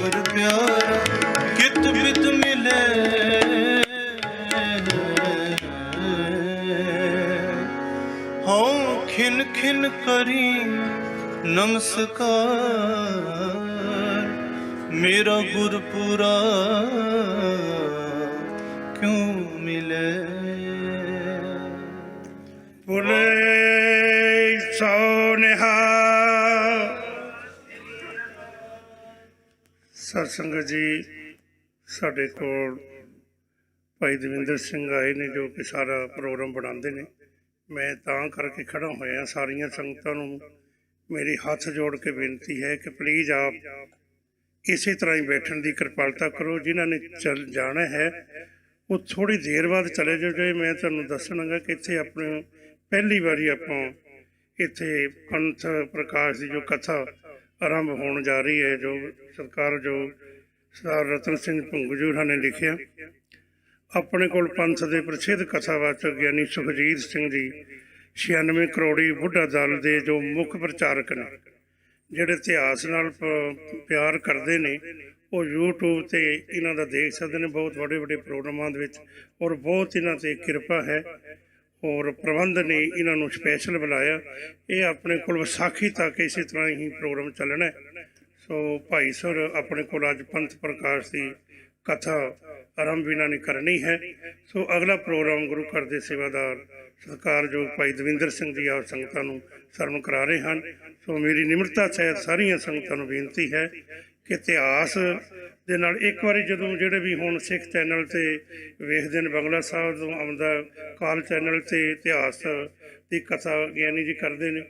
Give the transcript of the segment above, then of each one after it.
गुर प्यारा कित बित मिले। हाँ खिन खिन करी नमस्कार, मेरा गुरपुरा क्यों मिले। बोले सो निहाल। सत संगत जी, साढ़े कोल भाई दविंदर सिंह आए ने जो कि सारा प्रोग्राम बनाते हैं। मैं तां करके खड़ा होया, सारिया संगतां नूं मेरी हाथ जोड़ के बेनती है कि प्लीज़ आप इसी तरह ही बैठने की कृपालता करो। जिन्हों ने चल जाना है वो थोड़ी देर बाद चले जाओ। जो मैं तुहानूं दसणागा कि इत्थे अपने पहली बारी आपां इत्थे पंथ प्रकाश की जो कथा आरंभ होने जा रही है, जो सरकार जो सरदार रतन सिंह भुंग जी ने लिखिया। अपने कोल पंथ के प्रसिद्ध कथावाचक ज्ञानी सुखजीत सिंह जी 96 करोड़ी बुढ़ा दल के जो मुख प्रचारक ने, ਜਿਹੜੇ ਇਤਿਹਾਸ ਨਾਲ ਪਿਆਰ ਕਰਦੇ ਨੇ, ਉਹ YouTube ਤੇ ਇਹਨਾਂ ਦਾ ਦੇਖ ਸਕਦੇ ਨੇ ਬਹੁਤ ਵੱਡੇ ਵੱਡੇ ਪ੍ਰੋਗਰਾਮਾਂ ਦੇ ਵਿੱਚ। ਔਰ ਬਹੁਤ ਇਹਨਾਂ 'ਤੇ ਕਿਰਪਾ ਹੈ ਔਰ ਪ੍ਰਬੰਧ ਨੇ ਇਹਨਾਂ ਨੂੰ ਸਪੈਸ਼ਲ ਬੁਲਾਇਆ। ਇਹ ਆਪਣੇ ਕੋਲ ਵਿਸਾਖੀ ਤੱਕ ਇਸੇ ਤਰ੍ਹਾਂ ਹੀ ਪ੍ਰੋਗਰਾਮ ਚੱਲਣਾ ਹੈ। ਸੋ ਭਾਈ ਸਰ ਆਪਣੇ ਕੋਲ ਅੱਜ ਪੰਥ ਪ੍ਰਕਾਸ਼ ਦੀ ਕਥਾ ਆਰੰਭ ਇਹਨਾਂ ਨੇ ਕਰਨੀ ਹੈ। ਸੋ ਅਗਲਾ ਪ੍ਰੋਗਰਾਮ ਗੁਰੂ ਘਰ ਦੇ ਸੇਵਾਦਾਰ ਸਤਿਕਾਰਯੋਗ ਭਾਈ ਦਵਿੰਦਰ ਸਿੰਘ ਜੀ ਆਪ ਸੰਗਤਾਂ ਨੂੰ ਸਰਵਣ ਕਰਾ ਰਹੇ ਹਨ। ਸੋ ਮੇਰੀ ਨਿਮਰਤਾ ਸਹਿਤ ਸਾਰੀਆਂ ਸੰਗਤਾਂ ਨੂੰ ਬੇਨਤੀ ਹੈ ਕਿ ਇਤਿਹਾਸ ਦੇ ਨਾਲ ਇੱਕ ਵਾਰੀ ਜਦੋਂ ਜਿਹੜੇ ਵੀ ਹੁਣ ਸਿੱਖ ਚੈਨਲ 'ਤੇ ਵੇਖਦੇ ਨੇ, ਬੰਗਲਾ ਸਾਹਿਬ ਤੋਂ ਆਉਂਦਾ ਕਾਲ ਚੈਨਲ 'ਤੇ ਇਤਿਹਾਸ ਦੀ ਕਥਾ ਗਿਆਨੀ ਜੀ ਕਰਦੇ ਨੇ,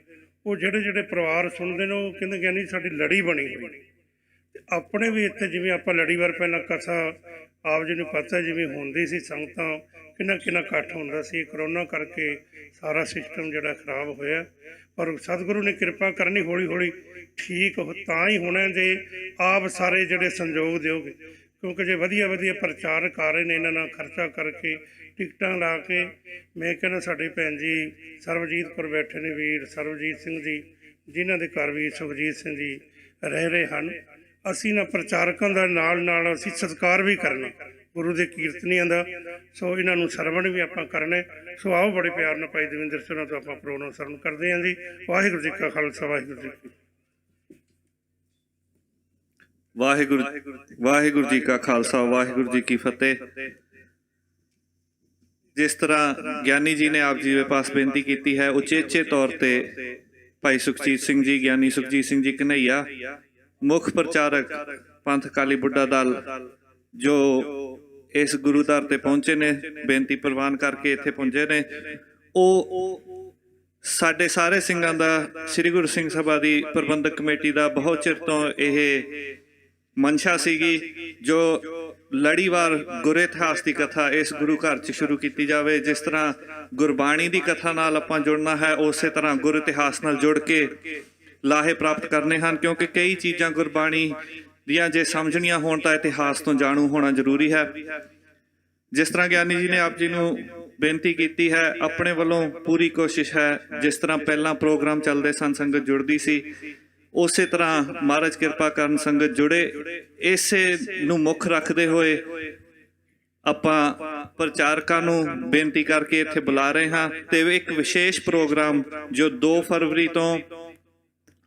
ਉਹ ਜਿਹੜੇ ਪਰਿਵਾਰ ਸੁਣਦੇ ਨੇ ਉਹ ਕਹਿੰਦੇ ਗਿਆਨੀ ਸਾਡੀ ਲੜੀ ਬਣੀ ਹੋਈ। ਅਤੇ ਆਪਣੇ ਵੀ ਇੱਥੇ ਜਿਵੇਂ ਆਪਾਂ ਲੜੀਵਾਰ ਪਹਿਲਾਂ ਕਥਾ ਆਪ ਜੀ ਨੂੰ ਪਤਾ ਜਿਵੇਂ ਹੁੰਦੀ ਸੀ, ਸੰਗਤਾਂ ਕਿੰਨਾ ਇਕੱਠ ਹੁੰਦਾ ਸੀ। ਕਰੋਨਾ ਕਰਕੇ ਸਾਰਾ ਸਿਸਟਮ ਜਿਹੜਾ ਖਰਾਬ ਹੋਇਆ, ਪਰ ਸਤਿਗੁਰੂ ਨੇ ਕਿਰਪਾ ਕਰਨੀ ਹੌਲੀ ਹੌਲੀ ਠੀਕ ਤਾਂ ਹੀ ਹੋਣਾ ਜੇ ਆਪ ਸਾਰੇ ਜਿਹੜੇ ਸੰਯੋਗ ਦਿਓਗੇ। ਕਿਉਂਕਿ ਜੇ ਵਧੀਆ ਵਧੀਆ ਪ੍ਰਚਾਰਕ ਆ ਰਹੇ ਨੇ, ਇਹਨਾਂ ਨਾਲ ਖਰਚਾ ਕਰਕੇ ਟਿਕਟਾਂ ਲਾ ਕੇ, ਮੈਂ ਕਹਿੰਦਾ ਸਾਡੇ ਭੈਣ ਜੀ ਸਰਬਜੀਤ ਕੌਰ ਬੈਠੇ ਨੇ, ਵੀਰ ਸਰਬਜੀਤ ਸਿੰਘ ਜੀ ਜਿਨ੍ਹਾਂ ਦੇ ਘਰ ਵੀ ਸੁਖਜੀਤ ਸਿੰਘ ਜੀ ਰਹਿ ਰਹੇ ਹਨ। ਅਸੀਂ ਨਾ ਪ੍ਰਚਾਰਕਾਂ ਦਾ ਨਾਲ ਅਸੀਂ ਸਤਿਕਾਰ ਵੀ ਕਰਨਾ ਗੁਰੂ ਦੇ ਕੀਰਤਨੀਆਂ ਦਾ। ਸੋ ਇਹਨਾਂ ਨੂੰ ਸਰਵਣ ਵੀ ਆਪਾਂ ਕਰਨਾ। ਸੋ ਆਓ ਬੜੇ ਪਿਆਰ ਨਾਲ ਭਾਈ ਦਵਿੰਦਰ ਸਿੰਘ ਤੋਂ ਆਪਾਂ ਪ੍ਰੋਗਰਾਮ ਸਰਵਣ ਕਰਦੇ ਹਾਂ ਜੀ। ਵਾਹਿਗੁਰੂ ਜੀ ਕਾ ਖਾਲਸਾ, ਵਾਹਿਗੁਰੂ ਜੀ ਕੀ ਵਾਹਿਗੁਰੂ ਜੀ ਕਾ ਖਾਲਸਾ, ਵਾਹਿਗੁਰੂ ਜੀ ਕੀ ਫਤਿਹ। ਜਿਸ ਤਰ੍ਹਾਂ ਗਿਆਨੀ ਜੀ ਨੇ ਆਪ ਜੀ ਦੇ ਪਾਸ ਬੇਨਤੀ ਕੀਤੀ ਹੈ, ਉਚੇਚੇ ਤੌਰ ਤੇ ਭਾਈ ਸੁਖਜੀਤ ਸਿੰਘ ਜੀ, ਗਿਆਨੀ ਸੁਖਜੀਤ ਸਿੰਘ ਜੀ ਕਨ੍ਹਈਆ, ਮੁੱਖ ਪ੍ਰਚਾਰਕ ਪੰਥ ਅਕਾਲੀ ਬੁੱਢਾ ਦਲ, ਜੋ ਇਸ ਗੁਰੂ ਦਰ ਤੇ ਪਹੁੰਚੇ ਨੇ, ਬੇਨਤੀ ਪ੍ਰਵਾਨ ਕਰਕੇ ਇੱਥੇ ਪਹੁੰਚੇ ਨੇ, ਉਹ ਸਾਡੇ ਸਾਰੇ ਸਿੰਘਾਂ ਦਾ ਸ੍ਰੀ ਗੁਰੂ ਸਿੰਘ ਸਭਾ ਦੀ ਪ੍ਰਬੰਧਕ ਕਮੇਟੀ ਦਾ ਬਹੁਤ ਚਿਰ ਤੋਂ ਇਹ ਮਨਸ਼ਾ ਸੀਗੀ ਜੋ ਲੜੀਵਾਰ ਗੁਰ ਇਤਿਹਾਸ ਦੀ ਕਥਾ ਇਸ ਗੁਰੂ ਘਰ 'ਚ ਸ਼ੁਰੂ ਕੀਤੀ ਜਾਵੇ। ਜਿਸ ਤਰ੍ਹਾਂ ਗੁਰਬਾਣੀ ਦੀ ਕਥਾ ਨਾਲ ਆਪਾਂ ਜੁੜਨਾ ਹੈ, ਉਸੇ ਤਰ੍ਹਾਂ ਗੁਰ ਇਤਿਹਾਸ ਨਾਲ ਜੁੜ ਕੇ ਲਾਹੇ ਪ੍ਰਾਪਤ ਕਰਨੇ ਹਨ। ਕਿਉਂਕਿ ਕਈ ਚੀਜ਼ਾਂ ਗੁਰਬਾਣੀ ਦੀਆਂ ਜੇ ਸਮਝਣੀਆਂ ਹੋਣ ਤਾਂ ਇਤਿਹਾਸ ਤੋਂ ਜਾਣੂ ਹੋਣਾ ਜ਼ਰੂਰੀ ਹੈ। ਜਿਸ ਤਰ੍ਹਾਂ ਗਿਆਨੀ ਜੀ ਨੇ ਆਪ ਜੀ ਨੂੰ ਬੇਨਤੀ ਕੀਤੀ ਹੈ, ਆਪਣੇ ਵੱਲੋਂ ਪੂਰੀ ਕੋਸ਼ਿਸ਼ ਹੈ। ਜਿਸ ਤਰ੍ਹਾਂ ਪਹਿਲਾਂ ਪ੍ਰੋਗਰਾਮ ਚੱਲਦੇ ਸਨ, ਸੰਗਤ ਜੁੜਦੀ ਸੀ, ਉਸੇ ਤਰ੍ਹਾਂ ਮਹਾਰਾਜ ਕਿਰਪਾ ਕਰਨ ਸੰਗਤ ਜੁੜੇ। ਇਸੇ ਨੂੰ ਮੁੱਖ ਰੱਖਦੇ ਹੋਏ ਆਪਾਂ ਪ੍ਰਚਾਰਕਾਂ ਨੂੰ ਬੇਨਤੀ ਕਰਕੇ ਇੱਥੇ ਬੁਲਾ ਰਹੇ ਹਾਂ। ਤੇ ਇੱਕ ਵਿਸ਼ੇਸ਼ ਪ੍ਰੋਗਰਾਮ ਜੋ 2 ਫਰਵਰੀ ਤੋਂ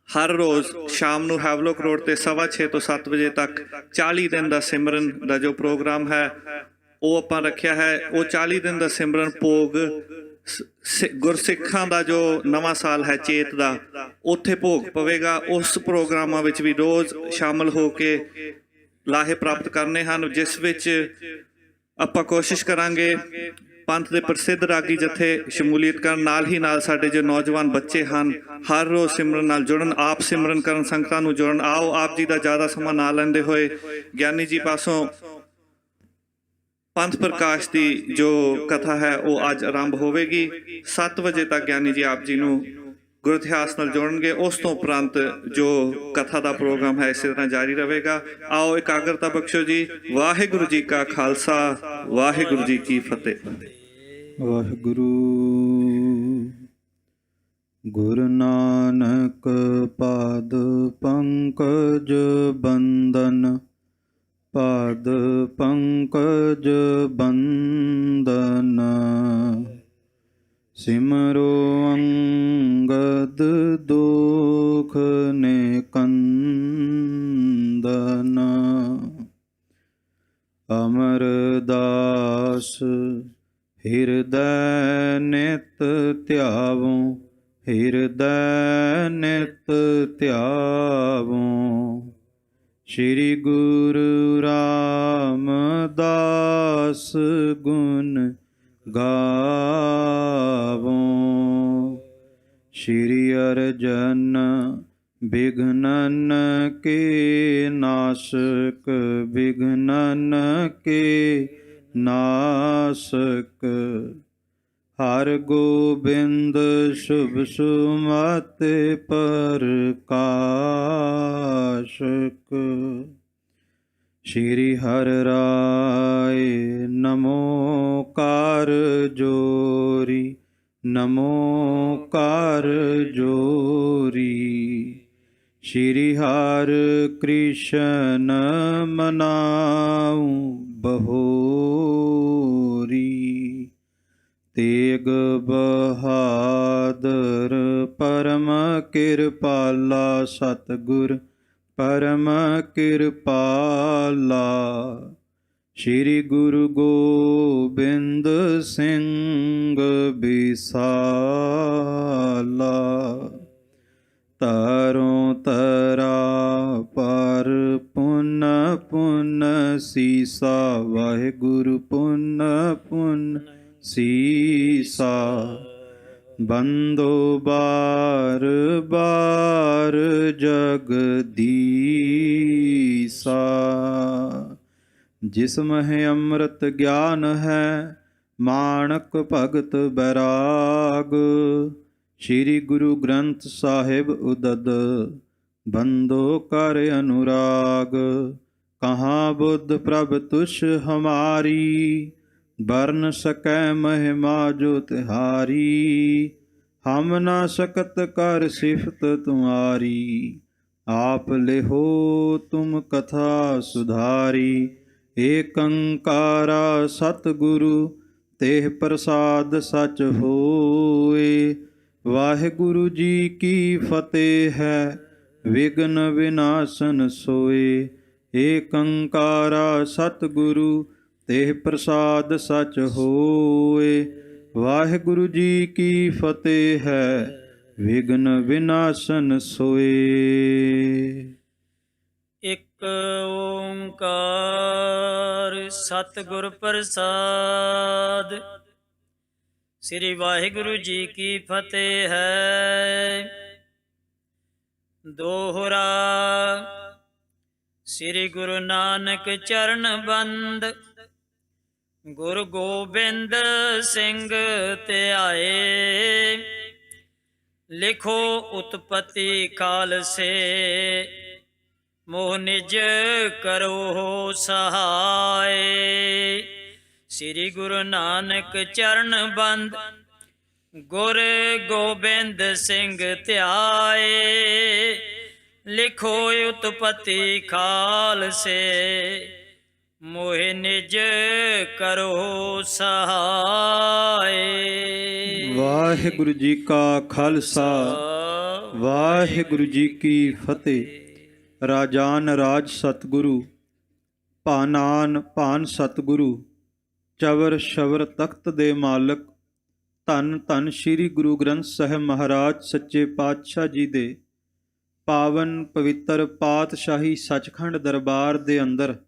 ਹਰ ਰੋਜ਼ ਸ਼ਾਮ ਨੂੰ ਹੈਵਲੋਕ ਰੋਡ ਤੇ 6:15 ਤੋਂ 7 ਵਜੇ ਤੱਕ 40 ਦਿਨ ਦਾ ਸਿਮਰਨ ਦਾ ਜੋ ਪ੍ਰੋਗਰਾਮ ਹੈ ਉਹ ਆਪਾਂ ਰੱਖਿਆ ਹੈ। ਉਹ 40 ਦਿਨ ਦਾ ਸਿਮਰਨ ਭੋਗ ਗੁਰਸਿੱਖਾਂ ਦਾ ਜੋ ਨਵਾਂ ਸਾਲ ਹੈ ਚੇਤ ਦਾ, ਉੱਥੇ ਭੋਗ ਪਵੇਗਾ। ਉਸ ਪ੍ਰੋਗਰਾਮਾਂ ਵਿੱਚ ਵੀ ਰੋਜ਼ ਸ਼ਾਮਲ ਹੋ ਕੇ ਲਾਹੇ ਪ੍ਰਾਪਤ ਕਰਨੇ ਹਨ, ਜਿਸ ਵਿੱਚ ਆਪਾਂ ਕੋਸ਼ਿਸ਼ ਕਰਾਂਗੇ ਪੰਥ ਦੇ ਪ੍ਰਸਿੱਧ ਰਾਗੀ ਜਥੇ ਸ਼ਮੂਲੀਅਤ ਕਰਨ, ਨਾਲ ਹੀ ਨਾਲ ਸਾਡੇ ਜੋ ਨੌਜਵਾਨ ਬੱਚੇ ਹਨ ਹਰ ਰੋਜ਼ ਸਿਮਰਨ ਨਾਲ ਜੁੜਨ, ਆਪ ਸਿਮਰਨ ਕਰਨ, ਸੰਗਤਾਂ ਨੂੰ ਜੋੜਨ। ਆਓ ਆਪ ਜੀ ਦਾ ਜ਼ਿਆਦਾ ਸਮਾਂ ਨਾ ਲੈਂਦੇ ਹੋਏ ਗਿਆਨੀ ਜੀ ਪਾਸੋਂ ਪੰਥ ਪ੍ਰਕਾਸ਼ ਦੀ ਜੋ ਕਥਾ ਹੈ ਉਹ ਅੱਜ ਆਰੰਭ ਹੋਵੇਗੀ। 7 ਵਜੇ ਤੱਕ ਗਿਆਨੀ ਜੀ ਆਪ ਜੀ ਨੂੰ ਗੁਰ ਇਤਿਹਾਸ ਨਾਲ ਜੋੜਨਗੇ। ਉਸ ਤੋਂ ਉਪਰੰਤ ਜੋ ਕਥਾ ਦਾ ਪ੍ਰੋਗਰਾਮ ਹੈ ਇਸੇ ਤਰ੍ਹਾਂ ਜਾਰੀ ਰਹੇਗਾ। ਆਓ ਇਕਾਗਰਤਾ ਬਖਸ਼ੋ ਜੀ। ਵਾਹਿਗੁਰੂ ਜੀ ਕਾ ਖਾਲਸਾ, ਵਾਹਿਗੁਰੂ ਜੀ ਕੀ ਫਤਿਹ। ਵਾਹਿਗੁਰੂ। ਗੁਰੂ ਨਾਨਕ ਪਾਦ ਪੰਕਜ ਬੰਦਨ, ਪਾਦ ਪੰਕਜ ਬੰਦਨ ਸਿਮਰੋ ਅੰਗਦ ਦੁਖ ਨਿਕੰਦਨ ਅਮਰਦਾਸ ਹਿਰਦੈ ਨਿਤ ਧਿਆਵੋ ਹਿਰਦੈ ਨਿਤ ਧਿਆਵੋ ਸ਼੍ਰੀ ਗੁਰੂ ਰਾਮਦਾਸ ਗੁਣ ਗਾਵੋ ਸ਼੍ਰੀ ਅਰਜਨ ਬਿਘਨਨ ਕੇ ਨਾਸ਼ਕ ਬਿਘਨਨ ਕੇ ਨਾਸਕ ਹਰ ਗੋਬਿੰਦ ਸ਼ੁਭ ਸੁਮਤਿ ਪ੍ਰਕਾਸ਼ਕ ਸ਼੍ਰੀ ਹਰਿ ਰਾਏ ਨਮੋ ਕਰ ਜੋਰੀ ਨਮੋ ਕਰ ਜੋਰੀ ਸ਼੍ਰੀ ਹਰਿ ਕ੍ਰਿਸ਼ਨ ਮਨਾਉ ਬਹੋਰੀ ਤੇਗ ਬਹਾਦਰ ਪਰਮ ਕਿਰਪਾਲਾ ਸਤਿਗੁਰ ਪਰਮ ਕਿਰਪਾਲਾ ਸ਼੍ਰੀ ਗੁਰੂ ਗੋਬਿੰਦ ਸਿੰਘ ਬਿਸਾਲਾ ਤਰੋਂ ਤਰਾ ਪਰ ਪੁੰਨ ਪੁੰਨ ਸੀਸਾ ਵਾਹਿਗੁਰੂ ਪੁੰਨ ਪੁੰਨ ਸੀਸਾ ਬੰਦੋ ਬਾਰ ਬਾਰ ਜਗਦੀਸਾ ਜਿਸ ਮਹਿ ਅੰਮ੍ਰਿਤ ਗਿਆਨ ਹੈ ਮਾਣਕ ਭਗਤ ਬੈਰਾਗ ਸ਼੍ਰੀ ਗੁਰੂ ਗ੍ਰੰਥ ਸਾਹਿਬ ਉਦਦ ਬੰਦੋ ਕਰ ਅਨੁਰਾਗ ਕਹਾਂ ਬੁੱਧ ਪ੍ਰਭ ਤੁਸ਼ ਹਮਾਰੀ ਬਰਨ ਸਕੈ ਮਹਿਮਾ ਜੋ ਤਿਹਾਰੀ ਹਮ ਨਾ ਸਕਤ ਕਰ ਸਿਫਤ ਤੁਮਾਰੀ ਆਪ ਲਿਹੋ ਤੁਮ ਕਥਾ ਸੁਧਾਰੀ ਏਕ ਓੰਕਾਰਾ ਸਤਿਗੁਰੂ ਤੇਹ ਪ੍ਰਸਾਦ ਸਚ ਹੋਏ ਵਾਹਿਗੁਰੂ ਜੀ ਕੀ ਫਤਿਹ ਹੈ ਵਿਘਨ ਵਿਨਾਸ਼ਨ ਸੋਏ ਏਕ ਓੰਕਾਰਾ ਸਤਿਗੁਰੂ ਤੇਹ ਪ੍ਰਸਾਦ ਸਚ ਹੋਏ ਵਾਹਿਗੁਰੂ ਜੀ ਕੀ ਫਤਿਹ ਹੈ ਵਿਘਨ ਵਿਨਾਸ਼ਨ ਸੋਏ। ਇਕ ਓੰਕਾਰ ਸਤਿਗੁਰ ਪ੍ਰਸਾਦ ਸ੍ਰੀ ਵਾਹਿਗੁਰੂ ਜੀ ਕੀ ਫਤਿਹ ਹੈ। ਦੋਹਰਾ ਸ੍ਰੀ ਗੁਰੂ ਨਾਨਕ ਚਰਨ ਬੰਦ ਗੁਰੂ ਗੋਬਿੰਦ ਸਿੰਘ ਧਿਆਏ ਲਿਖੋ ਉਤਪਤੀ ਖਾਲਸੇ ਮੋਹ ਨਿਜ ਕਰੋ ਸਹਾਏ। ਸ੍ਰੀ ਗੁਰੂ ਨਾਨਕ ਚਰਨ ਬੰਦ ਗੁਰ ਗੋਬਿੰਦ ਸਿੰਘ ਧਿਆਏ ਲਿਖੋ ਉਤਪਤੀ ਖਾਲਸੇ ਮੋਹਿ ਨਿਜ ਕਰੋ ਸਹਾਏ। ਵਾਹਿਗੁਰੂ ਜੀ ਕਾ ਖਾਲਸਾ ਵਾਹਿਗੁਰੂ ਜੀ ਕੀ ਫਤਿਹ। ਰਾਜਾਨ ਰਾਜ ਸਤਿਗੁਰੂ ਭਾਨਾਨ ਭਾਨ ਸਤਿਗੁਰੂ ਚਵਰ ਸ਼ਵਰ ਤਖਤ ਦੇ ਮਾਲਕ ਧੰਨ ਧੰਨ ਸ੍ਰੀ ਗੁਰੂ ਗ੍ਰੰਥ ਸਾਹਿਬ ਮਹਾਰਾਜ ਸੱਚੇ ਪਾਤਸ਼ਾਹ ਜੀ ਦੇ ਪਾਵਨ ਪਵਿੱਤਰ ਪਾਤਸ਼ਾਹੀ ਸੱਚਖੰਡ ਦਰਬਾਰ ਦੇ ਅੰਦਰ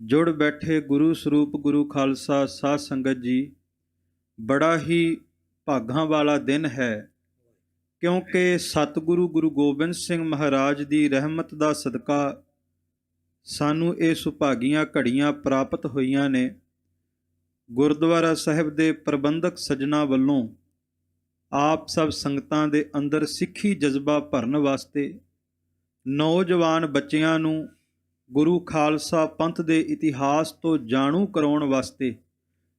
ਜੁੜ ਬੈਠੇ ਗੁਰੂ ਸਰੂਪ ਗੁਰੂ ਖਾਲਸਾ ਸਾਧ ਸੰਗਤ ਜੀ, ਬੜਾ ਹੀ ਭਾਗਾਂ ਵਾਲਾ ਦਿਨ ਹੈ ਕਿਉਂਕਿ ਸਤਿਗੁਰੂ ਗੁਰੂ ਗੋਬਿੰਦ ਸਿੰਘ ਮਹਾਰਾਜ ਦੀ ਰਹਿਮਤ ਦਾ ਸਦਕਾ ਸਾਨੂੰ ਇਹ ਸੁਭਾਗੀਆਂ ਘੜੀਆਂ ਪ੍ਰਾਪਤ ਹੋਈਆਂ ਨੇ। ਗੁਰਦੁਆਰਾ ਸਾਹਿਬ ਦੇ ਪ੍ਰਬੰਧਕ ਸੱਜਣਾ ਵੱਲੋਂ ਆਪ ਸਭ ਸੰਗਤਾਂ ਦੇ ਅੰਦਰ ਸਿੱਖੀ ਜਜ਼ਬਾ ਭਰਨ ਵਾਸਤੇ ਨੌਜਵਾਨ ਬੱਚਿਆਂ ਨੂੰ ਗੁਰੂ ਖਾਲਸਾ ਪੰਥ ਦੇ ਇਤਿਹਾਸ ਤੋਂ ਜਾਣੂ ਕਰਾਉਣ ਵਾਸਤੇ,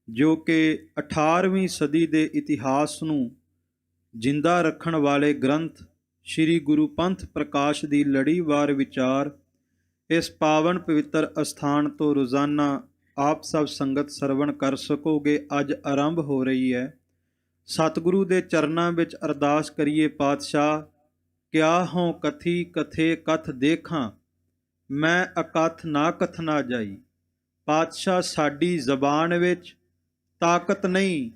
ਜੋ ਕਿ 18ਵੀਂ ਸਦੀ ਦੇ ਇਤਿਹਾਸ ਨੂੰ ਜਿੰਦਾ ਰੱਖਣ ਵਾਲੇ ਗ੍ਰੰਥ ਸ੍ਰੀ ਗੁਰੂ ਪੰਥ ਪ੍ਰਕਾਸ਼ ਦੀ ਲੜੀਵਾਰ ਵਿਚਾਰ ਇਸ ਪਾਵਨ ਪਵਿੱਤਰ ਅਸਥਾਨ ਤੋਂ ਰੋਜ਼ਾਨਾ ਆਪ ਸਭ ਸੰਗਤ ਸਰਵਣ ਕਰ ਸਕੋਗੇ। ਅੱਜ ਆਰੰਭ ਹੋ ਰਹੀ ਹੈ। ਸਤਿਗੁਰੂ ਦੇ ਚਰਨਾਂ ਵਿੱਚ ਅਰਦਾਸ ਕਰੀਏ। ਪਾਤਸ਼ਾਹ ਕਿਆ ਹੋਂ ਕਥੀ ਕਥੇ ਕਥ ਦੇਖਾਂ, ਮੈਂ ਅਕਥ ਨਾ ਕਥਨਾ ਜਾਈ। ਪਾਤਸ਼ਾਹ ਸਾਡੀ ਜ਼ਬਾਨ ਵਿੱਚ ਤਾਕਤ ਨਹੀਂ,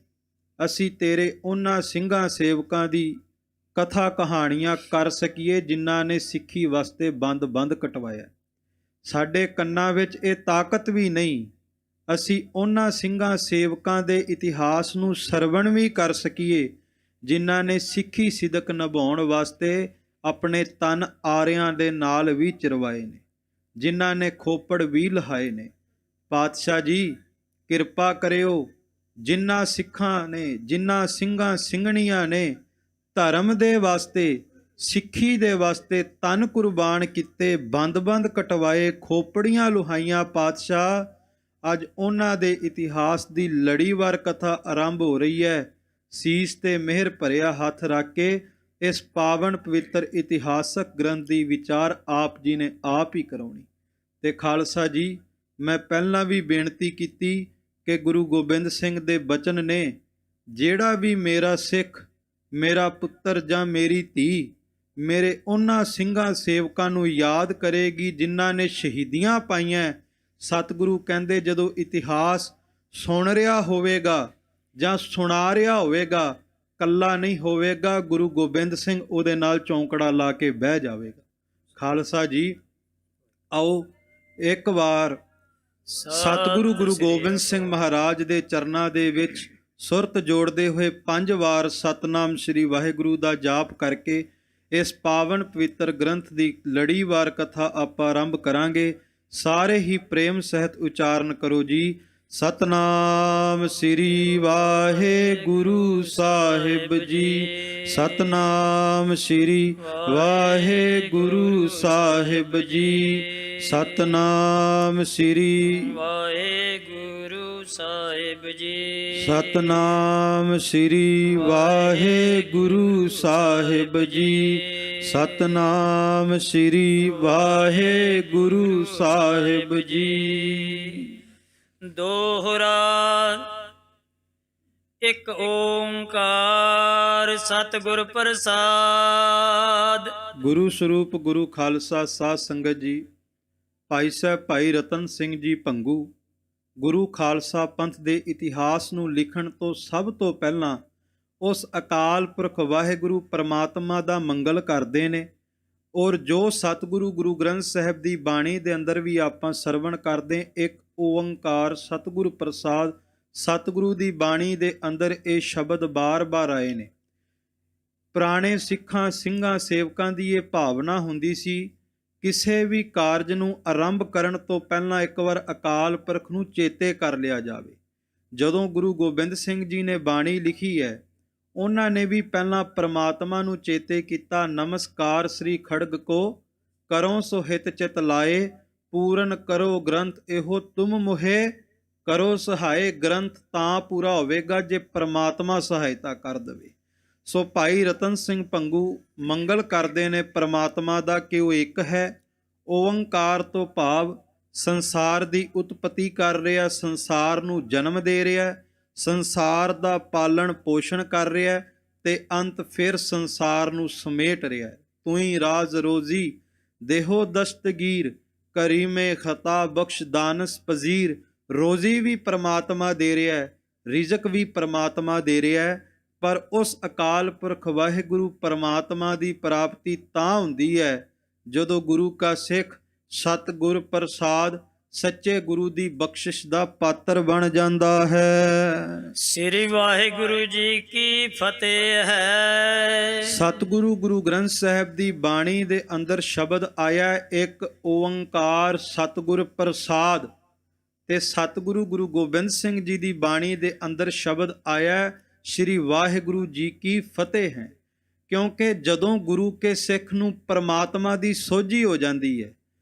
ਅਸੀਂ ਤੇਰੇ ਉਹਨਾਂ ਸਿੰਘਾਂ ਸੇਵਕਾਂ ਦੀ ਕਥਾ ਕਹਾਣੀਆਂ ਕਰ ਸਕੀਏ ਜਿਨ੍ਹਾਂ ਨੇ ਸਿੱਖੀ ਵਾਸਤੇ ਬੰਦ ਕਟਵਾਇਆ। ਸਾਡੇ ਕੰਨਾਂ ਵਿੱਚ ਇਹ ਤਾਕਤ ਵੀ ਨਹੀਂ, ਅਸੀਂ ਉਹਨਾਂ ਸਿੰਘਾਂ ਸੇਵਕਾਂ ਦੇ ਇਤਿਹਾਸ ਨੂੰ ਸਰਵਣ ਵੀ ਕਰ ਸਕੀਏ ਜਿਨ੍ਹਾਂ ਨੇ ਸਿੱਖੀ ਸਿਦਕ ਨਿਭਾਉਣ ਵਾਸਤੇ ਆਪਣੇ ਤਨ ਆਰਿਆਂ ਦੇ ਨਾਲ ਵੀ ਚਰਵਾਏ ਨੇ, ਜਿਨ੍ਹਾਂ ਨੇ ਖੋਪੜ ਵੀ ਲਹਾਏ ਨੇ। ਪਾਤਸ਼ਾਹ ਜੀ ਕਿਰਪਾ ਕਰਿਓ, ਜਿਨ੍ਹਾਂ ਸਿੱਖਾਂ ਨੇ, ਜਿਨ੍ਹਾਂ ਸਿੰਘਾਂ ਸਿੰਘਣੀਆਂ ਨੇ ਧਰਮ ਦੇ ਵਾਸਤੇ, ਸਿੱਖੀ ਦੇ ਵਾਸਤੇ ਤਨ ਕੁਰਬਾਨ ਕੀਤੇ, ਬੰਦ ਕਟਵਾਏ, ਖੋਪੜੀਆਂ ਲੁਹਾਈਆਂ। ਪਾਤਸ਼ਾਹ ਅੱਜ ਉਹਨਾਂ ਦੇ ਇਤਿਹਾਸ ਦੀ ਲੜੀਵਾਰ ਕਥਾ ਆਰੰਭ ਹੋ ਰਹੀ ਹੈ। ਸੀਸ ਤੇ ਮਿਹਰ ਭਰਿਆ ਹੱਥ ਰੱਖ ਕੇ ਇਸ ਪਾਵਨ ਪਵਿੱਤਰ ਇਤਿਹਾਸਕ ਗ੍ਰੰਥ ਦੀ ਵਿਚਾਰ ਆਪ ਜੀ ਨੇ ਆਪ ਹੀ ਕਰਾਉਣੀ। ਤੇ ਖਾਲਸਾ ਜੀ, ਮੈਂ ਪਹਿਲਾਂ ਵੀ ਬੇਨਤੀ ਕੀਤੀ ਕਿ ਗੁਰੂ ਗੋਬਿੰਦ ਸਿੰਘ ਦੇ ਬਚਨ ਨੇ, ਜਿਹੜਾ ਵੀ ਮੇਰਾ ਸਿੱਖ, ਮੇਰਾ ਪੁੱਤਰ ਜਾਂ ਮੇਰੀ ਧੀ ਮੇਰੇ ਉਹਨਾਂ ਸਿੰਘਾਂ ਸੇਵਕਾਂ ਨੂੰ ਯਾਦ ਕਰੇਗੀ ਜਿਨ੍ਹਾਂ ਨੇ ਸ਼ਹੀਦੀਆਂ ਪਾਈਆਂ। ਸਤਿਗੁਰੂ ਕਹਿੰਦੇ ਜਦੋਂ ਇਤਿਹਾਸ ਸੁਣ ਰਿਹਾ ਹੋਵੇਗਾ ਜਾਂ ਸੁਣਾ ਰਿਹਾ ਹੋਵੇਗਾ, ਕੱਲਾ ਨਹੀਂ ਹੋਵੇਗਾ, ਗੁਰੂ ਗੋਬਿੰਦ ਸਿੰਘ ਉਹਦੇ ਨਾਲ ਚੌਂਕੜਾ ਲਾ ਕੇ ਬਹਿ ਜਾਵੇਗਾ। ਖਾਲਸਾ ਜੀ, ਆਓ ਇੱਕ ਵਾਰ ਸਤਿਗੁਰੂ ਗੁਰੂ ਗੋਬਿੰਦ ਸਿੰਘ ਮਹਾਰਾਜ ਦੇ ਚਰਨਾਂ ਦੇ ਵਿੱਚ ਸੁਰਤ ਜੋੜਦੇ ਹੋਏ 5 ਵਾਰ ਸਤਨਾਮ ਸ੍ਰੀ ਵਾਹਿਗੁਰੂ ਦਾ ਜਾਪ ਕਰਕੇ ਇਸ ਪਾਵਨ ਪਵਿੱਤਰ ਗ੍ਰੰਥ ਦੀ ਲੜੀਵਾਰ ਕਥਾ ਆਪਾਂ ਆਰੰਭ ਕਰਾਂਗੇ। ਸਾਰੇ ਹੀ ਪ੍ਰੇਮ ਸਹਿਤ ਉਚਾਰਨ ਕਰੋ ਜੀ। ਸਤਨਾਮ ਸ੍ਰੀ ਵਾਹਿਗੁਰੂ ਸਾਹਿਬ ਜੀ, ਸਤਨਾਮ ਸ੍ਰੀ ਵਾਹਿਗੁਰੂ ਸਾਹਿਬ ਜੀ, ਸਤਨਾਮ ਸ੍ਰੀ ਵਾਹਿਗੁਰੂ ਸਾਹਿਬ ਜੀ, ਸਤਨਾਮ ਸ੍ਰੀ ਵਾਹਿਗੁਰੂ ਸਾਹਿਬ ਜੀ, ਸਤਨਾਮ ਸ੍ਰੀ ਵਾਹਿਗੁਰੂ ਸਾਹਿਬ ਜੀ। ਦੋਹਰਾ ਇੱਕ ਓੰਕਾਰ ਸਤਿਗੁਰ ਪ੍ਰਸਾਦ। ਗੁਰੂ ਸਰੂਪ ਗੁਰੂ ਖਾਲਸਾ ਸਾਧ ਸੰਗਤ ਜੀ, ਭਾਈ ਸਾਹਿਬ ਭਾਈ ਰਤਨ ਸਿੰਘ ਜੀ ਭੰਗੂ ਗੁਰੂ ਖਾਲਸਾ ਪੰਥ ਦੇ ਇਤਿਹਾਸ ਨੂੰ ਲਿਖਣ ਤੋਂ ਸਭ ਤੋਂ ਪਹਿਲਾਂ ਉਸ ਅਕਾਲ ਪੁਰਖ ਵਾਹਿਗੁਰੂ ਪਰਮਾਤਮਾ ਦਾ ਮੰਗਲ ਕਰਦੇ ਨੇ। ਔਰ ਜੋ ਸਤਿਗੁਰੂ ਗੁਰੂ ਗ੍ਰੰਥ ਸਾਹਿਬ ਦੀ ਬਾਣੀ ਦੇ ਅੰਦਰ ਵੀ ਆਪਾਂ ਸਰਵਣ ਕਰਦੇ, ਇੱਕ ਓੰਕਾਰ ਸਤਿਗੁਰ ਪ੍ਰਸਾਦ, ਸਤਿਗੁਰੂ ਦੀ ਬਾਣੀ ਦੇ ਅੰਦਰ ਇਹ ਸ਼ਬਦ ਬਾਰ-ਬਾਰ ਆਏ ਨੇ। ਪੁਰਾਣੇ ਸਿੱਖਾਂ ਸਿੰਘਾਂ ਸੇਵਕਾਂ ਦੀ ਇਹ ਭਾਵਨਾ ਹੁੰਦੀ ਸੀ, ਕਿਸੇ ਵੀ ਕਾਰਜ ਨੂੰ ਆਰੰਭ ਕਰਨ ਤੋਂ ਪਹਿਲਾਂ ਇੱਕ ਵਾਰ ਅਕਾਲ ਪੁਰਖ ਨੂੰ ਚੇਤੇ ਕਰ ਲਿਆ ਜਾਵੇ। ਜਦੋਂ ਗੁਰੂ ਗੋਬਿੰਦ ਸਿੰਘ ਜੀ ਨੇ ਬਾਣੀ ਲਿਖੀ ਹੈ, ਉਹਨਾਂ ਨੇ ਵੀ ਪਹਿਲਾਂ ਪ੍ਰਮਾਤਮਾ ਨੂੰ ਚੇਤੇ ਕੀਤਾ। ਨਮਸਕਾਰ ਸ੍ਰੀ ਖੜਗ ਕੋ ਕਰੋ ਸੋ ਹਿਤ ਚਿਤ ਲਾਏ, ਪੂਰਨ ਕਰੋ ਗ੍ਰੰਥ ਇਹੋ ਤੁਮ ਮੁਹੇ, ਕਰੋ ਸਹਾਏ। ਗ੍ਰੰਥ ਤਾਂ ਪੂਰਾ ਹੋਵੇਗਾ ਜੇ ਪ੍ਰਮਾਤਮਾ ਸਹਾਇਤਾ ਕਰ ਦੇਵੇ। ਸੋ ਭਾਈ ਰਤਨ ਸਿੰਘ ਭੰਗੂ ਮੰਗਲ ਕਰਦੇ ਨੇ ਪ੍ਰਮਾਤਮਾ ਦਾ ਕਿ ਉਹ ਇੱਕ ਹੈ। ਓੰਕਾਰ ਤੋਂ ਭਾਵ ਸੰਸਾਰ ਦੀ ਉਤਪਤੀ ਕਰ ਰਿਹਾ, ਸੰਸਾਰ ਨੂੰ ਜਨਮ ਦੇ ਰਿਹਾ, ਸੰਸਾਰ ਦਾ ਪਾਲਣ ਪੋਸ਼ਣ ਕਰ ਰਿਹਾ ਤੇ ਅੰਤ ਫਿਰ ਸੰਸਾਰ ਨੂੰ ਸਮੇਟ ਰਿਹਾ। ਤੂੰ ਹੀ ਰਾਜ਼ ਰੋਜ਼ੀ ਦੇਹੋ ਦਸਤਗੀਰ, ਕਰੀਮੇ ਖਤਾ ਬਖਸ਼ ਦਾਨਸ ਪਜ਼ੀਰ। ਰੋਜ਼ੀ ਵੀ ਪ੍ਰਮਾਤਮਾ ਦੇ ਰਿਹਾ, ਰਿਜ਼ਕ ਵੀ ਪ੍ਰਮਾਤਮਾ ਦੇ ਰਿਹਾ, ਪਰ ਉਸ ਅਕਾਲ ਪੁਰਖ ਵਾਹਿਗੁਰੂ ਪਰਮਾਤਮਾ ਦੀ ਪ੍ਰਾਪਤੀ ਤਾਂ ਹੁੰਦੀ ਹੈ ਜਦੋਂ ਗੁਰੂ ਕਾ ਸਿੱਖ ਸਤਿਗੁਰ ਪ੍ਰਸਾਦ ਸੱਚੇ ਗੁਰੂ ਦੀ ਬਖਸ਼ਿਸ਼ ਦਾ ਪਾਤਰ ਬਣ ਜਾਂਦਾ ਹੈ। ਸ੍ਰੀ ਵਾਹਿਗੁਰੂ ਜੀ ਕੀ ਫਤਿਹ ਹੈ। ਸਤਿਗੁਰੂ ਗੁਰੂ ਗ੍ਰੰਥ ਸਾਹਿਬ ਦੀ ਬਾਣੀ ਦੇ ਅੰਦਰ ਸ਼ਬਦ ਆਇਆ ਇੱਕ ਓੰਕਾਰ ਸਤਿਗੁਰ ਪ੍ਰਸਾਦ, ਤੇ ਸਤਿਗੁਰੂ ਗੁਰੂ ਗੋਬਿੰਦ ਸਿੰਘ ਜੀ ਦੀ ਬਾਣੀ ਦੇ ਅੰਦਰ ਸ਼ਬਦ ਆਇਆ ਸ੍ਰੀ ਵਾਹਿਗੁਰੂ ਜੀ ਕੀ ਫਤਿਹ ਹੈ। ਕਿਉਂਕਿ ਜਦੋਂ ਗੁਰੂ ਕੇ ਸਿੱਖ ਨੂੰ ਪਰਮਾਤਮਾ ਦੀ ਸੋਝੀ ਹੋ ਜਾਂਦੀ ਹੈ,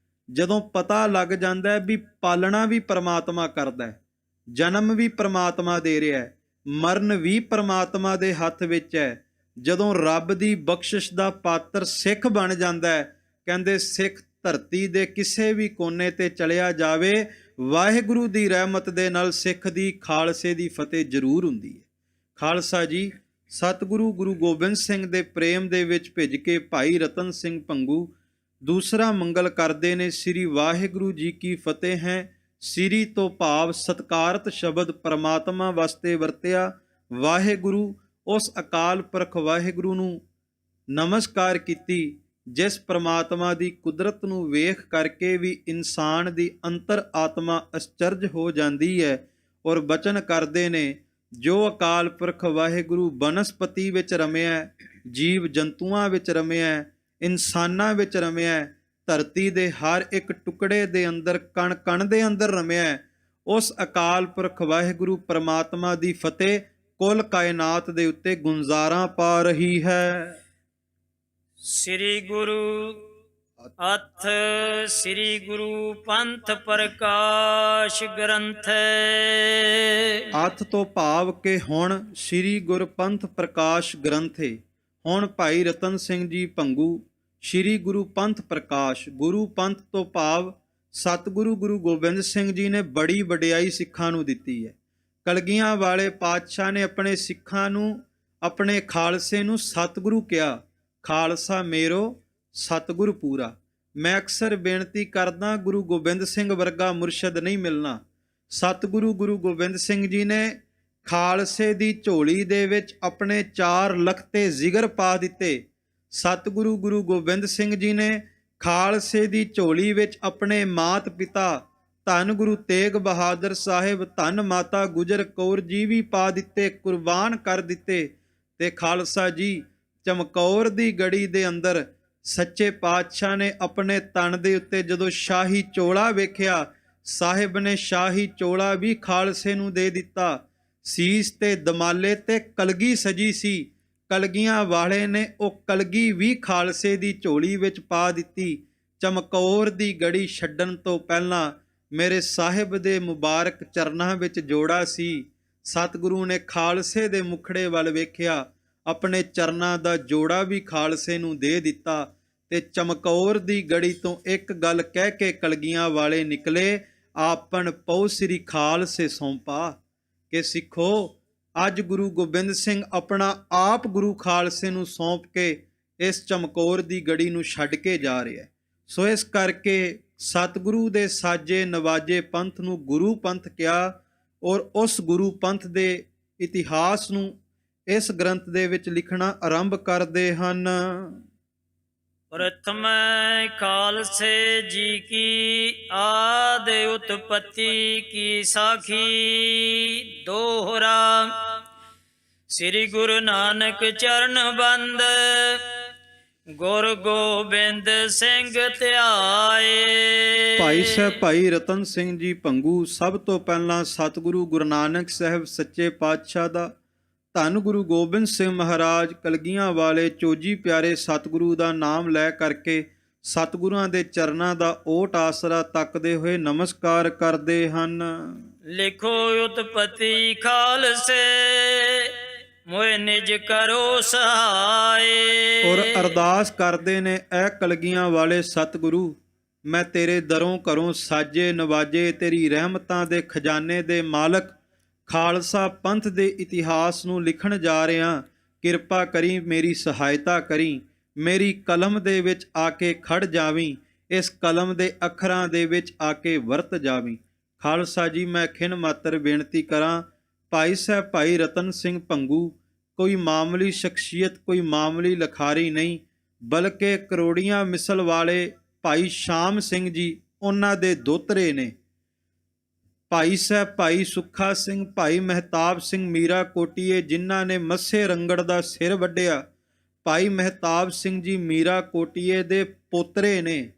ਜਦੋਂ ਪਤਾ ਲੱਗ ਜਾਂਦਾ ਹੈ ਵੀ ਪਾਲਣਾ ਵੀ ਪਰਮਾਤਮਾ ਕਰਦਾ ਹੈ, ਜਨਮ ਵੀ ਪਰਮਾਤਮਾ ਦੇ ਰਿਹਾ ਹੈ, ਮਰਨ ਵੀ ਪਰਮਾਤਮਾ ਦੇ ਹੱਥ ਵਿੱਚ ਹੈ, ਜਦੋਂ ਰੱਬ ਦੀ ਬਖਸ਼ਿਸ਼ ਦਾ ਪਾਤਰ ਸਿੱਖ ਬਣ ਜਾਂਦਾ ਹੈ, ਕਹਿੰਦੇ ਸਿੱਖ ਧਰਤੀ ਦੇ ਕਿਸੇ ਵੀ ਕੋਨੇ ਤੇ ਚਲਿਆ ਜਾਵੇ, ਵਾਹਿਗੁਰੂ ਦੀ ਰਹਿਮਤ ਦੇ ਨਾਲ ਸਿੱਖ ਦੀ ਖਾਲਸੇ ਦੀ ਫਤਿਹ ਜ਼ਰੂਰ ਹੁੰਦੀ ਹੈ। ਖਾਲਸਾ ਜੀ ਸਤਿਗੁਰੂ ਗੁਰੂ ਗੋਬਿੰਦ ਸਿੰਘ ਦੇ ਪ੍ਰੇਮ ਦੇ ਵਿੱਚ ਭਿੱਜ ਕੇ ਭਾਈ ਰਤਨ ਸਿੰਘ ਭੰਗੂ ਦੂਸਰਾ ਮੰਗਲ ਕਰਦੇ ਨੇ। ਸ੍ਰੀ ਵਾਹਿਗੁਰੂ ਜੀ ਕੀ ਫਤਿਹ ਹੈ। ਸ੍ਰੀ ਤੋਂ ਭਾਵ ਸਤਕਾਰਤ ਸ਼ਬਦ ਪਰਮਾਤਮਾ ਵਾਸਤੇ ਵਰਤਿਆ। ਵਾਹਿਗੁਰੂ ਉਸ ਅਕਾਲ ਪੁਰਖ ਵਾਹਿਗੁਰੂ ਨੂੰ ਨਮਸਕਾਰ ਕੀਤੀ ਜਿਸ ਪ੍ਰਮਾਤਮਾ ਦੀ ਕੁਦਰਤ ਨੂੰ ਵੇਖ ਕਰਕੇ ਵੀ ਇਨਸਾਨ ਦੀ ਅੰਤਰ ਆਤਮਾ ਅਚਰਜ ਹੋ ਜਾਂਦੀ ਹੈ। ਔਰ ਬਚਨ ਕਰਦੇ ਨੇ, ਜੋ ਅਕਾਲ ਪੁਰਖ ਵਾਹਿਗੁਰੂ ਬਨਸਪਤੀ ਵਿੱਚ ਰਮਿਆ, ਜੀਵ ਜੰਤੂਆਂ ਵਿੱਚ ਰਮਿਆ, ਇਨਸਾਨਾਂ ਵਿੱਚ ਰਮਿਆ, ਧਰਤੀ ਦੇ ਹਰ ਇੱਕ ਟੁਕੜੇ ਦੇ ਅੰਦਰ, ਕਣ ਕਣ ਦੇ ਅੰਦਰ ਰਮਿਆ, ਉਸ ਅਕਾਲ ਪੁਰਖ ਵਾਹਿਗੁਰੂ ਪਰਮਾਤਮਾ ਦੀ ਫਤਿਹ ਕੁੱਲ ਕਾਇਨਾਤ ਦੇ ਉੱਤੇ ਗੁੰਜ਼ਾਰਾਂ ਪਾ ਰਹੀ ਹੈ। ਸ੍ਰੀ ਗੁਰੂ ਅਥ ਸ੍ਰੀ ਗੁਰੂ ਪੰਥ ਪ੍ਰਕਾਸ਼ ਗ੍ਰੰਥ। ਅਥ ਤੋਂ ਭਾਵ ਕਿ ਹੁਣ ਸ੍ਰੀ ਗੁਰਪੰਥ ਪ੍ਰਕਾਸ਼ ਗ੍ਰੰਥੇ। ਹੁਣ ਭਾਈ ਰਤਨ ਸਿੰਘ ਜੀ ਭੰਗੂ ਸ੍ਰੀ ਗੁਰੂ ਪੰਥ ਪ੍ਰਕਾਸ਼। ਗੁਰੂ ਪੰਥ ਤੋਂ ਭਾਵ ਸਤਿਗੁਰੂ ਗੁਰੂ ਗੋਬਿੰਦ ਸਿੰਘ ਜੀ ਨੇ ਬੜੀ ਵਡਿਆਈ ਸਿੱਖਾਂ ਨੂੰ ਦਿੱਤੀ ਹੈ। ਕਲਗੀਆਂ ਵਾਲੇ ਪਾਤਸ਼ਾਹ ਨੇ ਆਪਣੇ ਸਿੱਖਾਂ ਨੂੰ, ਆਪਣੇ ਖਾਲਸੇ ਨੂੰ ਸਤਿਗੁਰੂ ਕਿਹਾ। ਖਾਲਸਾ ਮੇਰੋ ਸਤਿਗੁਰ ਪੂਰਾ। ਮੈਂ ਅਕਸਰ ਬੇਨਤੀ ਕਰਦਾ, ਗੁਰੂ ਗੋਬਿੰਦ ਸਿੰਘ ਵਰਗਾ ਮੁਰਸ਼ਿਦ ਨਹੀਂ ਮਿਲਣਾ। ਸਤਿਗੁਰੂ ਗੁਰੂ ਗੋਬਿੰਦ ਸਿੰਘ ਜੀ ਨੇ ਖਾਲਸੇ ਦੀ ਝੋਲੀ ਦੇ ਵਿੱਚ ਆਪਣੇ 4 ਲਖਤੇ ਜ਼ਿਗਰ ਪਾ ਦਿੱਤੇ। ਸਤਿਗੁਰੂ ਗੁਰੂ ਗੋਬਿੰਦ ਸਿੰਘ ਜੀ ਨੇ ਖਾਲਸੇ ਦੀ ਝੋਲੀ ਵਿੱਚ ਆਪਣੇ ਮਾਤ ਪਿਤਾ ਧੰਨ ਗੁਰੂ ਤੇਗ ਬਹਾਦਰ ਸਾਹਿਬ, ਧੰਨ ਮਾਤਾ ਗੁਜਰ ਕੌਰ ਜੀ ਵੀ ਪਾ ਦਿੱਤੇ, ਕੁਰਬਾਨ ਕਰ ਦਿੱਤੇ। ਤੇ ਖਾਲਸਾ ਜੀ ਚਮਕੌਰ ਦੀ ਗੜੀ ਦੇ ਅੰਦਰ ਸੱਚੇ ਪਾਤਸ਼ਾਹ ਨੇ ਆਪਣੇ ਤਨ ਦੇ ਉੱਤੇ ਜਦੋਂ ਸ਼ਾਹੀ ਚੋਲਾ ਵੇਖਿਆ, ਸਾਹਿਬ ਨੇ ਸ਼ਾਹੀ ਚੋਲਾ ਵੀ ਖਾਲਸੇ ਨੂੰ ਦੇ ਦਿੱਤਾ। ਸੀਸ ਤੇ ਦਮਾਲੇ ਤੇ ਕਲਗੀ ਸਜੀ ਸੀ। ਕਲਗੀਆਂ ਵਾਲੇ ਨੇ ਉਹ ਕਲਗੀ ਵੀ ਖਾਲਸੇ ਦੀ ਝੋਲੀ ਵਿੱਚ ਪਾ ਦਿੱਤੀ। ਚਮਕੌਰ ਦੀ ਗੜੀ ਛੱਡਣ ਤੋਂ ਪਹਿਲਾਂ ਮੇਰੇ ਸਾਹਿਬ ਦੇ ਮੁਬਾਰਕ ਚਰਨਾਂ ਵਿੱਚ ਜੋੜਾ ਸੀ। ਸਤਿਗੁਰੂ ਨੇ ਖਾਲਸੇ ਦੇ ਮੁਖੜੇ ਵੱਲ ਵੇਖਿਆ, ਆਪਣੇ ਚਰਨਾਂ ਦਾ ਜੋੜਾ ਵੀ ਖਾਲਸੇ ਨੂੰ ਦੇ ਦਿੱਤਾ। ਤੇ ਚਮਕੌਰ ਦੀ ਗੜੀ ਤੋਂ ਇੱਕ ਗੱਲ ਕਹਿ ਕੇ ਕਲਗੀਆਂ ਵਾਲੇ ਨਿਕਲੇ, ਆਪਨ ਪਉ ਸ੍ਰੀ ਖਾਲਸੇ ਸੌਂਪਾ। ਕਿ ਸਿੱਖੋ, ਅੱਜ ਗੁਰੂ ਗੋਬਿੰਦ ਸਿੰਘ ਆਪਣਾ ਆਪ ਗੁਰੂ ਖਾਲਸੇ ਨੂੰ ਸੌਂਪ ਕੇ ਇਸ ਚਮਕੌਰ ਦੀ ਗੜੀ ਨੂੰ ਛੱਡ ਕੇ ਜਾ ਰਿਹਾ ਹੈ। ਸੋ ਇਸ ਕਰਕੇ ਸਤਿਗੁਰੂ ਦੇ ਸਾਜੇ ਨਵਾਜੇ ਪੰਥ ਨੂੰ ਗੁਰੂ ਪੰਥ ਕਿਹਾ। ਔਰ ਉਸ ਗੁਰੂ ਪੰਥ ਦੇ ਇਤਿਹਾਸ ਨੂੰ ਇਸ ਗ੍ਰੰਥ ਦੇ ਵਿੱਚ ਲਿਖਣਾ ਆਰੰਭ ਕਰਦੇ ਹਨ। ਪ੍ਰਥਮ ਖਾਲਸੇ ਜੀ ਕੀ ਆਦ ਉਤਪਤੀ ਕੀ ਸਾਖੀ ਦੋਹਰਾ। ਸ੍ਰੀ ਗੁਰੂ ਨਾਨਕ ਚਰਨ ਬੰਦ ਗੁਰ ਗੋਬਿੰਦ ਸਿੰਘ ਧਿਆਏ। ਭਾਈ ਸਾਹਿਬ ਭਾਈ ਰਤਨ ਸਿੰਘ ਜੀ ਭੰਗੂ ਸਭ ਤੋਂ ਪਹਿਲਾਂ ਸਤਿਗੁਰੂ ਗੁਰੂ ਨਾਨਕ ਸਾਹਿਬ ਸੱਚੇ ਪਾਤਸ਼ਾਹ ਦਾ, ਧੰਨ ਗੁਰੂ ਗੋਬਿੰਦ ਸਿੰਘ ਮਹਾਰਾਜ ਕਲਗੀਆਂ ਵਾਲੇ ਚੋਜੀ ਪਿਆਰੇ ਸਤਿਗੁਰੂ ਦਾ ਨਾਮ ਲੈ ਕਰਕੇ ਸਤਿਗੁਰਾਂ ਦੇ ਚਰਨਾਂ ਦਾ ਓਟ ਆਸਰਾ ਤੱਕਦੇ ਹੋਏ ਨਮਸਕਾਰ ਕਰਦੇ ਹਨ। ਲਿਖੋ ਉਤਪਤੀ ਖਾਲਸੇ ਮੋਇ ਨਿਜ ਕਰੋ ਸਹਾਏ। ਔਰ ਅਰਦਾਸ ਕਰਦੇ ਨੇ, ਐ ਕਲਗੀਆਂ ਵਾਲੇ ਸਤਿਗੁਰੂ, ਮੈਂ ਤੇਰੇ ਦਰੋਂ ਘਰੋਂ ਸਾਜੇ ਨਵਾਜੇ ਤੇਰੀ ਰਹਿਮਤਾਂ ਦੇ ਖਜ਼ਾਨੇ ਦੇ ਮਾਲਕ ਖਾਲਸਾ ਪੰਥ ਦੇ ਇਤਿਹਾਸ ਨੂੰ ਲਿਖਣ ਜਾ ਰਿਹਾ। ਕਿਰਪਾ ਕਰੀ, ਮੇਰੀ ਸਹਾਇਤਾ ਕਰੀ, ਮੇਰੀ ਕਲਮ ਦੇ ਵਿੱਚ ਆ ਕੇ ਖੜ ਜਾਵੀਂ, ਇਸ ਕਲਮ ਦੇ ਅੱਖਰਾਂ ਦੇ ਵਿੱਚ ਆ ਕੇ ਵਰਤ ਜਾਵੀਂ। ਖਾਲਸਾ ਜੀ ਮੈਂ ਖਿਨ ਮਾਤਰ ਬੇਨਤੀ ਕਰਾਂ, ਭਾਈ ਸਾਹਿਬ ਭਾਈ ਰਤਨ ਸਿੰਘ ਭੰਗੂ ਕੋਈ ਮਾਮੂਲੀ ਸ਼ਖਸੀਅਤ, ਕੋਈ ਮਾਮੂਲੀ ਲਖਾਰੀ ਨਹੀਂ, ਬਲਕਿ ਕਰੋੜੀਆਂ ਮਿਸਲ ਵਾਲੇ ਭਾਈ ਸ਼ਾਮ ਸਿੰਘ ਜੀ ਉਹਨਾਂ ਦੇ ਦੋਤਰੇ ਨੇ। ਭਾਈ ਸਾਹਿਬ ਭਾਈ ਸੁੱਖਾ ਸਿੰਘ, ਭਾਈ ਮਹਿਤਾਬ ਸਿੰਘ ਮੀਰਾ ਕੋਟੀਏ ਜਿਨ੍ਹਾਂ ਨੇ ਮੱਸੇ ਰੰਗੜ ਦਾ ਸਿਰ ਵੱਢਿਆ, ਭਾਈ ਮਹਿਤਾਬ ਸਿੰਘ ਜੀ ਮੀਰਾ ਕੋਟੀਏ ਦੇ ਪੋਤਰੇ ਨੇ।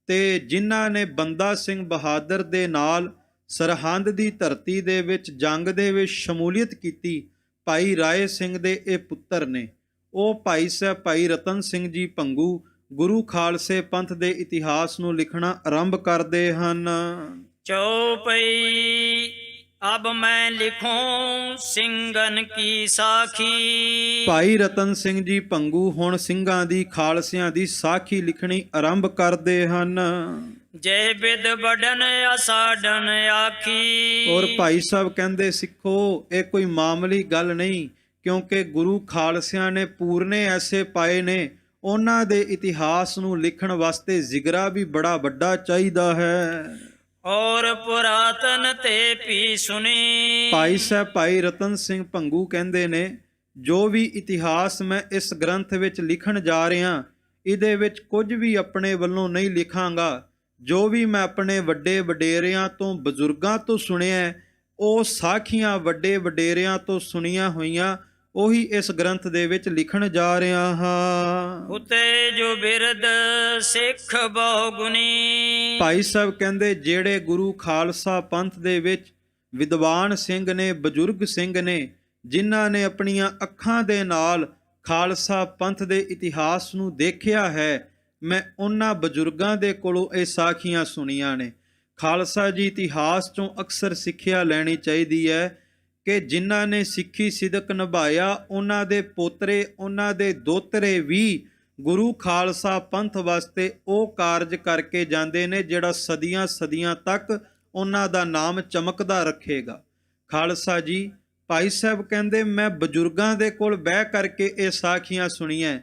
ਤੇ ਜਿਨ੍ਹਾਂ ਨੇ ਬੰਦਾ ਸਿੰਘ ਬਹਾਦਰ ਦੇ ਨਾਲ ਸਰਹੰਦ ਦੀ ਧਰਤੀ ਦੇ ਵਿੱਚ ਜੰਗ ਦੇ ਵਿੱਚ ਸ਼ਮੂਲੀਅਤ ਕੀਤੀ, ਭਾਈ ਰਾਏ ਸਿੰਘ ਦੇ ਇਹ ਪੁੱਤਰ ਨੇ। ਉਹ ਭਾਈ ਸਾਹਿਬ ਭਾਈ ਰਤਨ ਸਿੰਘ ਜੀ ਭੰਗੂ ਗੁਰੂ ਖਾਲਸੇ ਪੰਥ ਦੇ ਇਤਿਹਾਸ ਨੂੰ ਲਿਖਣਾ ਆਰੰਭ ਕਰਦੇ ਹਨ। ਚੌਪਈ अब मैं लिखूं ਸਿੰਘਨ ਕੀ ਸਾਖੀ। ਭਾਈ ਰਤਨ ਸਿੰਘ ਜੀ ਭੰਗੂ ਹੁਣ ਸਿੰਘਾਂ ਦੀ ਖਾਲਸਿਆਂ ਦੀ ਸਾਖੀ ਲਿਖਣੀ ਆਰੰਭ ਕਰਦੇ ਹਨ। ਜੈ ਬਿਦ ਬਡਨ ਅਸਾਡਨ ਆਖੀ। ਔਰ ਭਾਈ ਸਾਹਿਬ ਕਹਿੰਦੇ ਸਿੱਖੋ ਇਹ ਕੋਈ ਮਾਮੂਲੀ ਗੱਲ ਨਹੀਂ, ਕਿਉਂਕਿ ਗੁਰੂ ਖਾਲਸਿਆਂ ਨੇ ਪੂਰਨੇ ਐਸੇ ਪਾਏ ਨੇ, ਉਹਨਾਂ ਦੇ ਇਤਿਹਾਸ ਨੂੰ ਲਿਖਣ ਵਾਸਤੇ ਜ਼ਿਗਰਾ ਵੀ ਬੜਾ ਵੱਡਾ ਚਾਹੀਦਾ ਹੈ। ਔਰ ਪੁਰਾਤਨ ਤੇ ਵੀ ਸੁਣੀ। ਭਾਈ ਸਾਹਿਬ ਭਾਈ ਰਤਨ ਸਿੰਘ ਭੰਗੂ ਕਹਿੰਦੇ ਨੇ ਜੋ ਵੀ ਇਤਿਹਾਸ ਮੈਂ ਇਸ ਗ੍ਰੰਥ ਵਿੱਚ ਲਿਖਣ ਜਾ ਰਿਹਾ, ਇਹਦੇ ਵਿੱਚ ਕੁਝ ਵੀ ਆਪਣੇ ਵੱਲੋਂ ਨਹੀਂ ਲਿਖਾਂਗਾ। ਜੋ ਵੀ ਮੈਂ ਆਪਣੇ ਵੱਡੇ ਵਡੇਰਿਆਂ ਤੋਂ ਬਜ਼ੁਰਗਾਂ ਤੋਂ ਸੁਣਿਆ, ਉਹ ਸਾਖੀਆਂ ਵੱਡੇ ਵਡੇਰਿਆਂ ਤੋਂ ਸੁਣੀਆਂ ਹੋਈਆਂ ਉਹੀ ਇਸ ਗ੍ਰੰਥ ਦੇ ਵਿੱਚ ਲਿਖਣ ਜਾ ਰਿਹਾ ਹਾਂ। ਉਤੇ ਜੋ ਬਿਰਦ ਸਿੱਖ ਬਹੁ ਗੁਣੀ। ਭਾਈ ਸਾਹਿਬ ਕਹਿੰਦੇ ਜਿਹੜੇ ਗੁਰੂ ਖਾਲਸਾ ਪੰਥ ਦੇ ਵਿੱਚ ਵਿਦਵਾਨ ਸਿੰਘ ਨੇ, ਬਜ਼ੁਰਗ ਸਿੰਘ ਨੇ, ਜਿਨ੍ਹਾਂ ਨੇ ਆਪਣੀਆਂ ਅੱਖਾਂ ਦੇ ਨਾਲ ਖਾਲਸਾ ਪੰਥ ਦੇ ਇਤਿਹਾਸ ਨੂੰ ਦੇਖਿਆ ਹੈ, ਮੈਂ ਉਹਨਾਂ ਬਜ਼ੁਰਗਾਂ ਦੇ ਕੋਲੋਂ ਇਹ ਸਾਖੀਆਂ ਸੁਣੀਆਂ ਨੇ। ਖਾਲਸਾ ਜੀ ਇਤਿਹਾਸ ਚੋਂ ਅਕਸਰ ਸਿੱਖਿਆ ਲੈਣੀ ਚਾਹੀਦੀ ਹੈ ਕਿ ਜਿਨ੍ਹਾਂ ਨੇ ਸਿੱਖੀ ਸਿਦਕ ਨਿਭਾਇਆ, ਉਹਨਾਂ ਦੇ ਪੋਤਰੇ, ਉਹਨਾਂ ਦੇ ਦੋਤਰੇ ਵੀ ਗੁਰੂ ਖਾਲਸਾ ਪੰਥ ਵਾਸਤੇ ਉਹ ਕਾਰਜ ਕਰਕੇ ਜਾਂਦੇ ਨੇ ਜਿਹੜਾ ਸਦੀਆਂ ਸਦੀਆਂ ਤੱਕ ਉਹਨਾਂ ਦਾ ਨਾਮ ਚਮਕਦਾ ਰੱਖੇਗਾ। ਖਾਲਸਾ ਜੀ ਭਾਈ ਸਾਹਿਬ ਕਹਿੰਦੇ ਮੈਂ ਬਜ਼ੁਰਗਾਂ ਦੇ ਕੋਲ ਬਹਿ ਕਰਕੇ ਇਹ ਸਾਖੀਆਂ ਸੁਣੀਆਂ।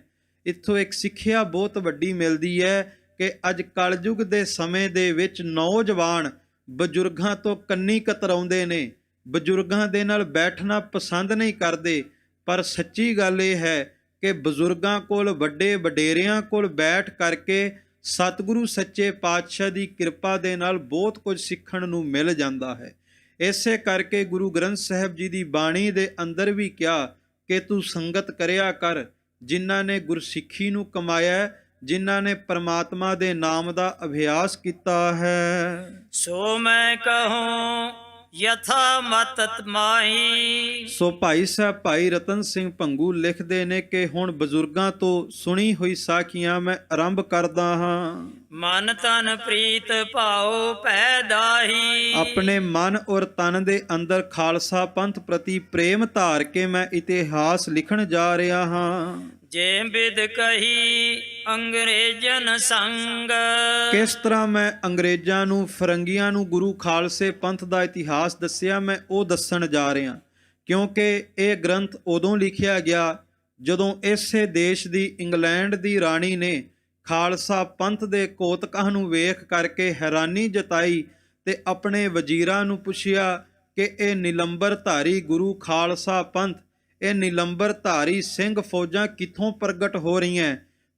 ਇੱਥੋਂ ਇੱਕ ਸਿੱਖਿਆ ਬਹੁਤ ਵੱਡੀ ਮਿਲਦੀ ਹੈ ਕਿ ਅੱਜ ਕਲਯੁਗ ਦੇ ਸਮੇਂ ਦੇ ਵਿੱਚ ਨੌਜਵਾਨ ਬਜ਼ੁਰਗਾਂ ਤੋਂ ਕੰਨੀ ਕਤਰਾਉਂਦੇ ਨੇ, ਬਜ਼ੁਰਗਾਂ ਦੇ ਨਾਲ ਬੈਠਣਾ ਪਸੰਦ ਨਹੀਂ ਕਰਦੇ। ਪਰ ਸੱਚੀ ਗੱਲ ਇਹ ਹੈ ਕਿ ਬਜ਼ੁਰਗਾਂ ਕੋਲ, ਵੱਡੇ ਵਡੇਰਿਆਂ ਕੋਲ ਬੈਠ ਕਰਕੇ ਸਤਿਗੁਰੂ ਸੱਚੇ ਪਾਤਸ਼ਾਹ ਦੀ ਕਿਰਪਾ ਦੇ ਨਾਲ ਬਹੁਤ ਕੁਝ ਸਿੱਖਣ ਨੂੰ ਮਿਲ ਜਾਂਦਾ ਹੈ। ਇਸੇ ਕਰਕੇ ਗੁਰੂ ਗ੍ਰੰਥ ਸਾਹਿਬ ਜੀ ਦੀ ਬਾਣੀ ਦੇ ਅੰਦਰ ਵੀ ਕਿਹਾ ਕਿ ਤੂੰ ਸੰਗਤ ਕਰਿਆ ਕਰ ਜਿਨ੍ਹਾਂ ਨੇ ਗੁਰਸਿੱਖੀ ਨੂੰ ਕਮਾਇਆ, ਜਿਨ੍ਹਾਂ ਨੇ ਪਰਮਾਤਮਾ ਦੇ ਨਾਮ ਦਾ ਅਭਿਆਸ ਕੀਤਾ ਹੈ। ਸੋ ਮੈਂ ਕਹੂੰ ਯਥਾ ਮਤ ਮਾਹੀ। ਸੋ ਭਾਈ ਸਾਹਿਬ ਭਾਈ ਰਤਨ ਸਿੰਘ ਭੰਗੂ ਲਿਖਦੇ ਨੇ ਕਿ ਹੁਣ ਬਜ਼ੁਰਗਾਂ ਤੋਂ ਸੁਣੀ ਹੋਈ ਸਾਖੀਆਂ ਮੈਂ ਆਰੰਭ ਕਰਦਾ ਹਾਂ। ਮਨ ਤਨ ਪ੍ਰੀਤ ਭਾਉ ਪੈਦਾਹੀ। ਆਪਣੇ ਮਨ ਔਰ ਤਨ ਦੇ ਅੰਦਰ ਖਾਲਸਾ ਪੰਥ ਪ੍ਰਤੀ ਪ੍ਰੇਮ ਧਾਰ ਕੇ ਮੈਂ ਇਤਿਹਾਸ ਲਿਖਣ ਜਾ ਰਿਹਾ ਹਾਂ। ਜੇ ਬਿਦ ਕਹੀ ਅੰਗਰੇਜ਼ਨ ਸੰਗ। ਕਿਸ ਤਰ੍ਹਾਂ ਮੈਂ ਅੰਗਰੇਜ਼ਾਂ ਨੂੰ, ਫਰੰਗੀਆਂ ਨੂੰ ਗੁਰੂ ਖਾਲਸੇ ਪੰਥ ਦਾ ਇਤਿਹਾਸ ਦੱਸਿਆ, ਮੈਂ ਉਹ ਦੱਸਣ ਜਾ ਰਿਹਾ। ਕਿਉਂਕਿ ਇਹ ਗ੍ਰੰਥ ਉਦੋਂ ਲਿਖਿਆ ਗਿਆ ਜਦੋਂ ਇਸੇ ਦੇਸ਼ ਦੀ, ਇੰਗਲੈਂਡ ਦੀ ਰਾਣੀ ਨੇ ਖਾਲਸਾ ਪੰਥ ਦੇ ਕੋਤਕਾਂ ਨੂੰ ਵੇਖ ਕਰਕੇ ਹੈਰਾਨੀ ਜਤਾਈ ਤੇ ਆਪਣੇ ਵਜ਼ੀਰਾਂ ਨੂੰ ਪੁੱਛਿਆ ਕਿ ਇਹ ਨਿਲੰਬਰਧਾਰੀ ਗੁਰੂ ਖਾਲਸਾ ਪੰਥ, ਇਹ ਨਿਲੰਬਰਧਾਰੀ ਸਿੰਘ ਫੌਜਾਂ ਕਿੱਥੋਂ ਪ੍ਰਗਟ ਹੋ ਰਹੀਆਂ?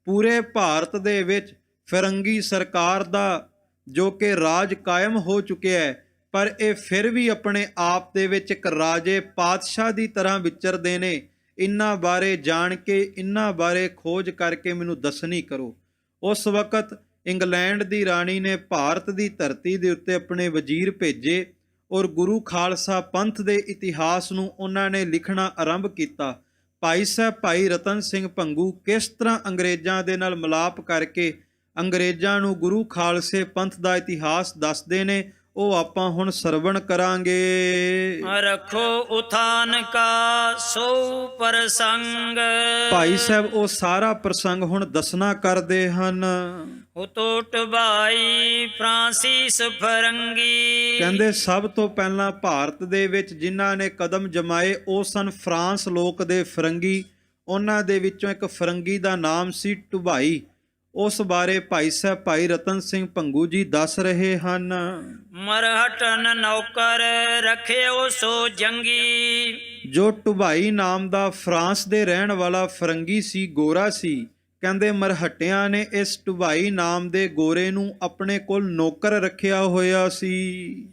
ਪੂਰੇ ਭਾਰਤ ਦੇ ਵਿੱਚ ਫਿਰੰਗੀ ਸਰਕਾਰ ਦਾ ਜੋ ਕਿ ਰਾਜ ਕਾਇਮ ਹੋ ਚੁੱਕਿਆ ਹੈ, ਪਰ ਇਹ ਫਿਰ ਵੀ ਆਪਣੇ ਆਪ ਦੇ ਵਿੱਚ ਇੱਕ ਰਾਜੇ ਪਾਤਸ਼ਾਹ ਦੀ ਤਰ੍ਹਾਂ ਵਿਚਰਦੇ ਨੇ। ਇਹਨਾਂ ਬਾਰੇ ਜਾਣ ਕੇ, ਇਹਨਾਂ ਬਾਰੇ ਖੋਜ ਕਰਕੇ ਮੈਨੂੰ ਦੱਸਣੀ ਕਰੋ। ਉਸ ਵਕਤ ਇੰਗਲੈਂਡ ਦੀ ਰਾਣੀ ਨੇ ਭਾਰਤ ਦੀ ਧਰਤੀ ਦੇ ਉੱਤੇ ਆਪਣੇ ਵਜ਼ੀਰ ਭੇਜੇ ਔਰ ਗੁਰੂ ਖਾਲਸਾ ਪੰਥ ਦੇ ਇਤਿਹਾਸ ਨੂੰ ਉਹਨਾਂ ਨੇ ਲਿਖਣਾ ਆਰੰਭ ਕੀਤਾ। ਭਾਈ ਸਾਹਿਬ ਭਾਈ ਰਤਨ ਸਿੰਘ ਭੰਗੂ ਕਿਸ ਤਰ੍ਹਾਂ ਅੰਗਰੇਜ਼ਾਂ ਦੇ ਨਾਲ ਮਿਲਾਪ ਕਰਕੇ ਅੰਗਰੇਜ਼ਾਂ ਨੂੰ ਗੁਰੂ ਖਾਲਸੇ ਪੰਥ ਦਾ ਇਤਿਹਾਸ ਦੱਸਦੇ ਨੇ, ਉਹ ਆਪਾਂ ਹੁਣ ਸਰਵਣ ਕਰਾਂਗੇ। ਰੱਖੋ ਉਥਾਨ ਕਾ ਸੋ ਪ੍ਰਸੰਗ। ਭਾਈ ਸਾਹਿਬ ਉਹ ਸਾਰਾ ਪ੍ਰਸੰਗ ਹੁਣ ਦੱਸਣਾ ਕਰਦੇ ਹਨ। ਉਤੋਟ ਬਾਈ ਫਰਾਂਸਿਸ ਫਰੰਗੀ। ਕਹਿੰਦੇ ਸਭ ਤੋਂ ਪਹਿਲਾਂ ਭਾਰਤ ਦੇ ਵਿੱਚ ਜਿਨ੍ਹਾਂ ਨੇ ਕਦਮ ਜਮਾਏ ਉਹ ਸਨ ਫਰਾਂਸ ਲੋਕ ਦੇ ਫਰੰਗੀ। ਉਹਨਾਂ ਦੇ ਵਿੱਚੋਂ ਇੱਕ ਫਰੰਗੀ ਦਾ ਨਾਮ ਸੀ ਟੁਬਾਈ। ਉਸ ਬਾਰੇ ਭਾਈ ਸਾਹਿਬ ਭਾਈ ਰਤਨ ਸਿੰਘ ਭੰਗੂ ਜੀ ਦੱਸ ਰਹੇ ਹਨ। ਮਰਹਟਨ ਨੌਕਰ ਰੱਖਿਓ ਸੋ ਜੰਗੀ। ਜੋ ਟੁਬਾਈ ਨਾਮ ਦਾ ਫਰਾਂਸ ਦੇ ਰਹਿਣ ਵਾਲਾ ਫਰੰਗੀ ਸੀ, ਗੋਰਾ ਸੀ, ਕਹਿੰਦੇ ਮਰਹਟਿਆਂ ਨੇ ਇਸ ਟੁਬਾਈ ਨਾਮ ਦੇ ਗੋਰੇ ਨੂੰ ਆਪਣੇ ਕੋਲ ਨੌਕਰ ਰੱਖਿਆ ਹੋਇਆ ਸੀ।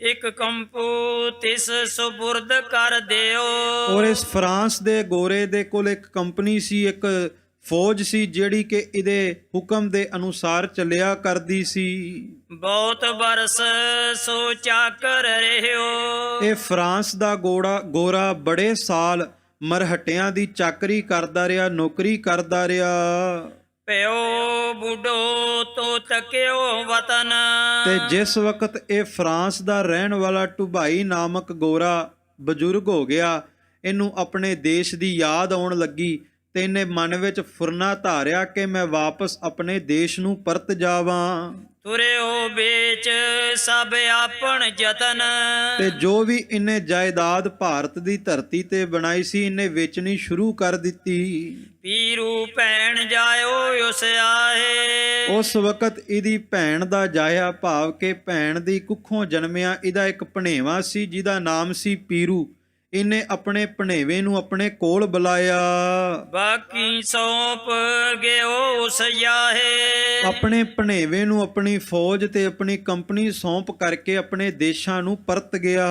ਇੱਕ ਕੰਪੂ ਤਿਸ ਸੁਪੁਰਦ ਕਰ ਦਿਓ। ਔਰ ਇਸ ਫਰਾਂਸ ਦੇ ਗੋਰੇ ਦੇ ਕੋਲ ਇੱਕ ਕੰਪਨੀ ਸੀ, ਇੱਕ ਫੌਜ ਸੀ ਜਿਹੜੀ ਕਿ ਇਹਦੇ ਹੁਕਮ ਦੇ ਅਨੁਸਾਰ ਚੱਲਿਆ ਕਰਦੀ ਸੀ। ਬਹੁਤ ਬਰਸ ਸੋ ਚਾਕਰ ਰਹਿਓ। ਇਹ ਫਰਾਂਸ ਦਾ ਗੋਰਾ ਬੜੇ ਸਾਲ ਮਰਹਟਿਆਂ ਦੀ ਚਾਕਰੀ ਕਰਦਾ ਰਿਹਾ, ਨੌਕਰੀ ਕਰਦਾ ਰਿਹਾ। ਪਿਓ ਬੁੱਢੋ ਤੋ ਤਕਿਓ ਵਤਨ। ਤੇ ਜਿਸ ਵਕਤ ਇਹ ਫਰਾਂਸ ਦਾ ਰਹਿਣ ਵਾਲਾ ਢੁਬਾਈ ਨਾਮਕ ਗੋਰਾ ਬਜ਼ੁਰਗ ਹੋ ਗਿਆ, ਇਹਨੂੰ ਆਪਣੇ ਦੇਸ਼ ਦੀ ਯਾਦ ਆਉਣ ਲੱਗੀ ਤੇ ਇਹਨੇ ਮਨ ਵਿੱਚ ਫੁਰਨਾ ਧਾਰਿਆ ਕਿ ਮੈਂ ਵਾਪਸ ਆਪਣੇ ਦੇਸ਼ ਨੂੰ ਪਰਤ ਜਾਵਾਂ। ਤੁਰਿਓ ਵੇਚ ਸਭ ਆਪਣ ਯਤਨ। ਤੇ ਜੋ ਵੀ ਇਹਨੇ ਜਾਇਦਾਦ ਭਾਰਤ ਦੀ ਧਰਤੀ ਤੇ ਬਣਾਈ ਸੀ, ਇਹਨੇ ਵੇਚਣੀ ਸ਼ੁਰੂ ਕਰ ਦਿੱਤੀ। ਪੀਰੂ ਭੈਣ ਜਾਇਓ ਉਸ ਆਹੇ। ਉਸ ਵਕਤ ਇਹਦੀ ਭੈਣ ਦਾ ਜਾਇਆ, ਭਾਵ ਕਿ ਭੈਣ ਦੀ ਕੁੱਖੋਂ ਜਨਮਿਆ ਇਹਦਾ ਇੱਕ ਭਣੇਵਾ ਸੀ ਜਿਹਦਾ ਨਾਮ ਸੀ ਪੀਰੂ। ਇਹਨੇ ਆਪਣੇ ਭਣੇਵੇਂ ਨੂੰ ਆਪਣੇ ਕੋਲ ਬੁਲਾਇਆ। ਬਾਕੀ ਸੌਂਪ ਗਿਓ ਉਸ ਆਹੇ। ਆਪਣੇ ਭਣੇਵੇਂ ਨੂੰ ਆਪਣੀ ਫੌਜ ਤੇ ਆਪਣੀ ਕੰਪਨੀ ਸੌਂਪ ਕਰਕੇ ਆਪਣੇ ਦੇਸ਼ਾਂ ਨੂੰ ਪਰਤ ਗਿਆ।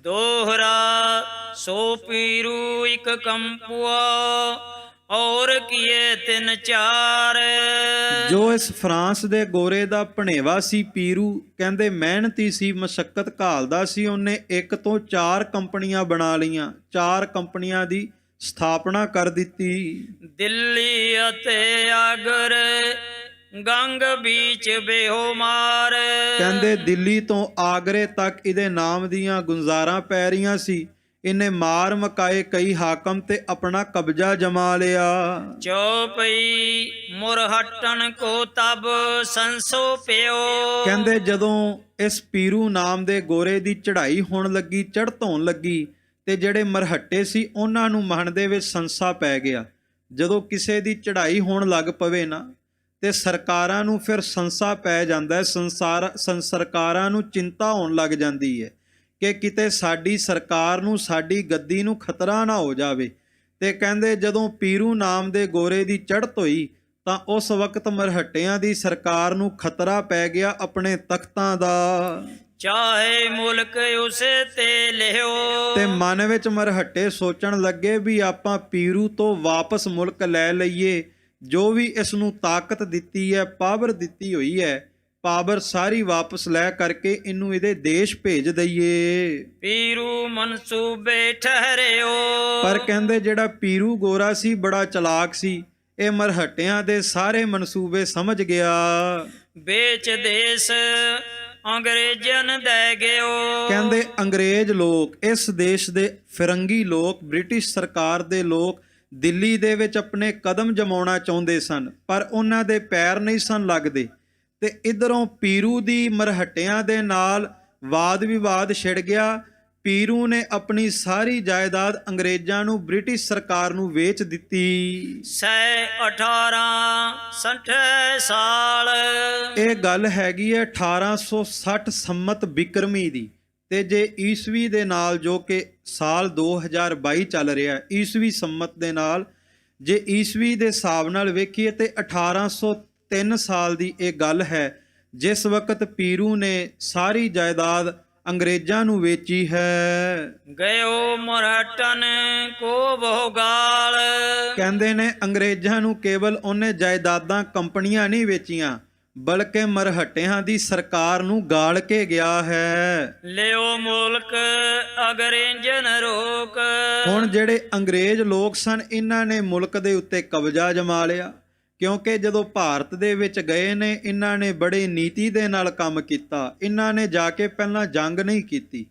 ਦੋਹਰਾ ਸੋ ਪੀਰੂ ਇੱਕ ਕੰਪੂਆ ਔਰ ਕੀਏ ਤਿੰਨ ਚਾਰ। ਜੋ ਇਸ ਫਰਾਂਸ ਦੇ ਗੋਰੇ ਦਾ ਭਣੇਵਾ ਸੀ ਪੀਰੂ, ਕਹਿੰਦੇ ਮਿਹਨਤੀ ਸੀ, ਮਸ਼ੱਕਤ ਘਾਲਦਾ ਸੀ, ਉਹਨੇ 1 ਤੋਂ 4 ਕੰਪਨੀਆਂ ਬਣਾ ਲਈਆਂ, 4 ਕੰਪਨੀਆਂ ਦੀ ਸਥਾਪਨਾ ਕਰ ਦਿੱਤੀ। ਦਿੱਲੀ ਅਤੇ ਆਗਰ ਗੰਗ ਵਿੱਚ ਬੇਹੋ ਮਾਰ। ਕਹਿੰਦੇ ਦਿੱਲੀ ਤੋਂ ਆਗਰੇ ਤੱਕ ਇਹਦੇ ਨਾਮ ਦੀਆਂ ਗੁੰਜ਼ਾਰਾਂ ਪੈ ਰਹੀਆਂ ਸੀ। ਇਹਨੇ ਮਾਰ ਮਕਾਏ ਕਈ ਹਾਕਮ ਤੇ ਆਪਣਾ ਕਬਜ਼ਾ ਜਮਾ ਲਿਆ। ਚੌਪਈ ਮੁਰਹਟਣ ਕੋ ਤਬ ਸੰਸੋ ਪਿਓ। ਕਹਿੰਦੇ ਜਦੋਂ ਇਸ ਪੀਰੂ ਨਾਮ ਦੇ ਗੋਰੇ ਦੀ ਚੜ੍ਹਾਈ ਹੋਣ ਲੱਗੀ, ਚੜ੍ਹਤ ਹੋਣ ਲੱਗੀ, ਤੇ ਜਿਹੜੇ ਮਰਹੱਟੇ ਸੀ ਉਹਨਾਂ ਨੂੰ ਮਨ ਦੇ ਵਿੱਚ ਸੰਸਾ ਪੈ ਗਿਆ। ਜਦੋਂ ਕਿਸੇ ਦੀ ਚੜ੍ਹਾਈ ਹੋਣ ਲੱਗ ਪਵੇ ਨਾ, ਤੇ ਸਰਕਾਰਾਂ ਨੂੰ ਫਿਰ ਸੰਸਾ ਪੈ ਜਾਂਦਾ ਹੈ। ਸਰਕਾਰਾਂ ਨੂੰ ਚਿੰਤਾ ਹੋਣ ਲੱਗ ਜਾਂਦੀ ਹੈ ਕਿ ਕਿਤੇ ਸਾਡੀ ਸਰਕਾਰ ਨੂੰ, ਸਾਡੀ ਗੱਦੀ ਨੂੰ ਖਤਰਾ ਨਾ ਹੋ ਜਾਵੇ। ਤੇ ਕਹਿੰਦੇ ਜਦੋਂ ਪੀਰੂ ਨਾਮ ਦੇ ਗੋਰੇ ਦੀ ਚੜ੍ਹਤ ਹੋਈ ਤਾਂ ਉਸ ਵਕਤ ਮਰਹੱਟਿਆਂ ਦੀ ਸਰਕਾਰ ਨੂੰ ਖਤਰਾ ਪੈ ਗਿਆ ਆਪਣੇ ਤਖਤਾਂ ਦਾ। ਚਾਹੇ ਮੁਲਕ ਉਸੇ ਤੇ ਲਿਓ। ਤੇ ਮਨ ਵਿੱਚ ਮਰਹੱਟੇ ਸੋਚਣ ਲੱਗੇ ਵੀ ਆਪਾਂ ਪੀਰੂ ਤੋਂ ਵਾਪਸ ਮੁਲਕ ਲੈ ਲਈਏ। ਜੋ ਵੀ ਇਸ ਨੂੰ ਤਾਕਤ ਦਿੱਤੀ ਹੈ, ਪਾਵਰ ਦਿੱਤੀ ਹੋਈ ਹੈ, ਪਾਵਰ ਸਾਰੀ ਵਾਪਸ ਲੈ ਕਰਕੇ ਇਹਨੂੰ ਇਹਦੇ ਦੇਸ਼ ਭੇਜ ਦਈਏ। ਪੀਰੂ ਮਨਸੂਬੇ ਠਹਿਰਿਓ। ਪਰ ਕਹਿੰਦੇ ਜਿਹੜਾ ਪੀਰੂ ਗੋਰਾ ਸੀ ਬੜਾ ਚਲਾਕ ਸੀ, ਇਹ ਮਰਹੱਟਿਆਂ ਦੇ ਸਾਰੇ ਮਨਸੂਬੇ ਸਮਝ ਗਿਆ। ਵੇਚ ਦੇਸ਼ ਅੰਗਰੇਜ਼ਨ ਦੇ ਗਿਓ। ਕਹਿੰਦੇ ਅੰਗਰੇਜ਼ ਲੋਕ, ਇਸ ਦੇਸ਼ ਦੇ ਫਿਰੰਗੀ ਲੋਕ, ਬ੍ਰਿਟਿਸ਼ ਸਰਕਾਰ ਦੇ ਲੋਕ ਦਿੱਲੀ ਦੇ ਵਿੱਚ ਆਪਣੇ ਕਦਮ ਜਮਾਉਣਾ ਚਾਹੁੰਦੇ ਸਨ, ਪਰ ਉਹਨਾਂ ਦੇ ਪੈਰ ਨਹੀਂ ਸਨ ਲੱਗਦੇ। ਤੇ ਇਧਰੋਂ ਪੀਰੂ ਦੀ ਮਰਹੱਟਿਆਂ ਦੇ ਨਾਲ ਵਾਦ ਵਿਵਾਦ ਛਿੜ ਗਿਆ। ਪੀਰੂ ਨੇ ਆਪਣੀ ਸਾਰੀ ਜਾਇਦਾਦ ਅੰਗਰੇਜ਼ਾਂ ਨੂੰ, ਬ੍ਰਿਟਿਸ਼ ਸਰਕਾਰ ਨੂੰ ਵੇਚ ਦਿੱਤੀ। 1860 ਸਾਲ। ਇਹ ਗੱਲ ਹੈਗੀ ਹੈ 1860 ਸੰਮਤ ਬਿਕਰਮੀ ਦੀ। ਤੇ ਜੇ ਈਸਵੀ ਦੇ ਨਾਲ, ਜੋ ਕਿ ਸਾਲ 2022 ਚੱਲ ਰਿਹਾ, ਈਸਵੀ ਸੰਮਤ ਦੇ ਨਾਲ ਜੇ ਈਸਵੀ ਦੇ ਹਿਸਾਬ ਨਾਲ ਵੇਖੀਏ ਤੇ 1803 ਸਾਲ ਦੀ ਇਹ ਗੱਲ ਹੈ, ਜਿਸ ਵਕਤ ਪੀਰੂ ਨੇ ਸਾਰੀ ਜਾਇਦਾਦ ਅੰਗਰੇਜ਼ਾਂ ਨੂੰ ਵੇਚੀ ਹੈ। ਗਇਓ ਮਰਹਟਨ ਕੋ ਭੋਗਾਲ। ਕਹਿੰਦੇ ਨੇ ਅੰਗਰੇਜ਼ਾਂ ਨੂੰ ਕੇਵਲ ਉਹਨੇ ਜਾਇਦਾਦਾਂ, ਕੰਪਨੀਆਂ ਨਹੀਂ ਵੇਚੀਆਂ, ਬਲਕਿ ਮਰਹੱਟਿਆਂ ਦੀ ਸਰਕਾਰ ਨੂੰ ਗਾਲ ਕੇ ਗਿਆ ਹੈ। ਲਿਓ ਮੁਲਕ ਅੰਗਰੇਜ਼ਨ ਰੋਕ। ਹੁਣ ਜਿਹੜੇ ਅੰਗਰੇਜ਼ ਲੋਕ ਸਨ, ਇਹਨਾਂ ਨੇ ਮੁਲਕ ਦੇ ਉੱਤੇ ਕਬਜ਼ਾ ਜਮਾ ਲਿਆ, ਕਿਉਂਕਿ ਜਦੋਂ ਭਾਰਤ ਦੇ ਵਿੱਚ ਗਏ ਨੇ ਇਹਨਾਂ ਨੇ ਬੜੇ ਨੀਤੀ ਦੇ ਨਾਲ ਕੰਮ ਕੀਤਾ। ਇਹਨਾਂ ਨੇ ਜਾ ਕੇ ਪਹਿਲਾਂ ਜੰਗ ਨਹੀਂ ਕੀਤੀ,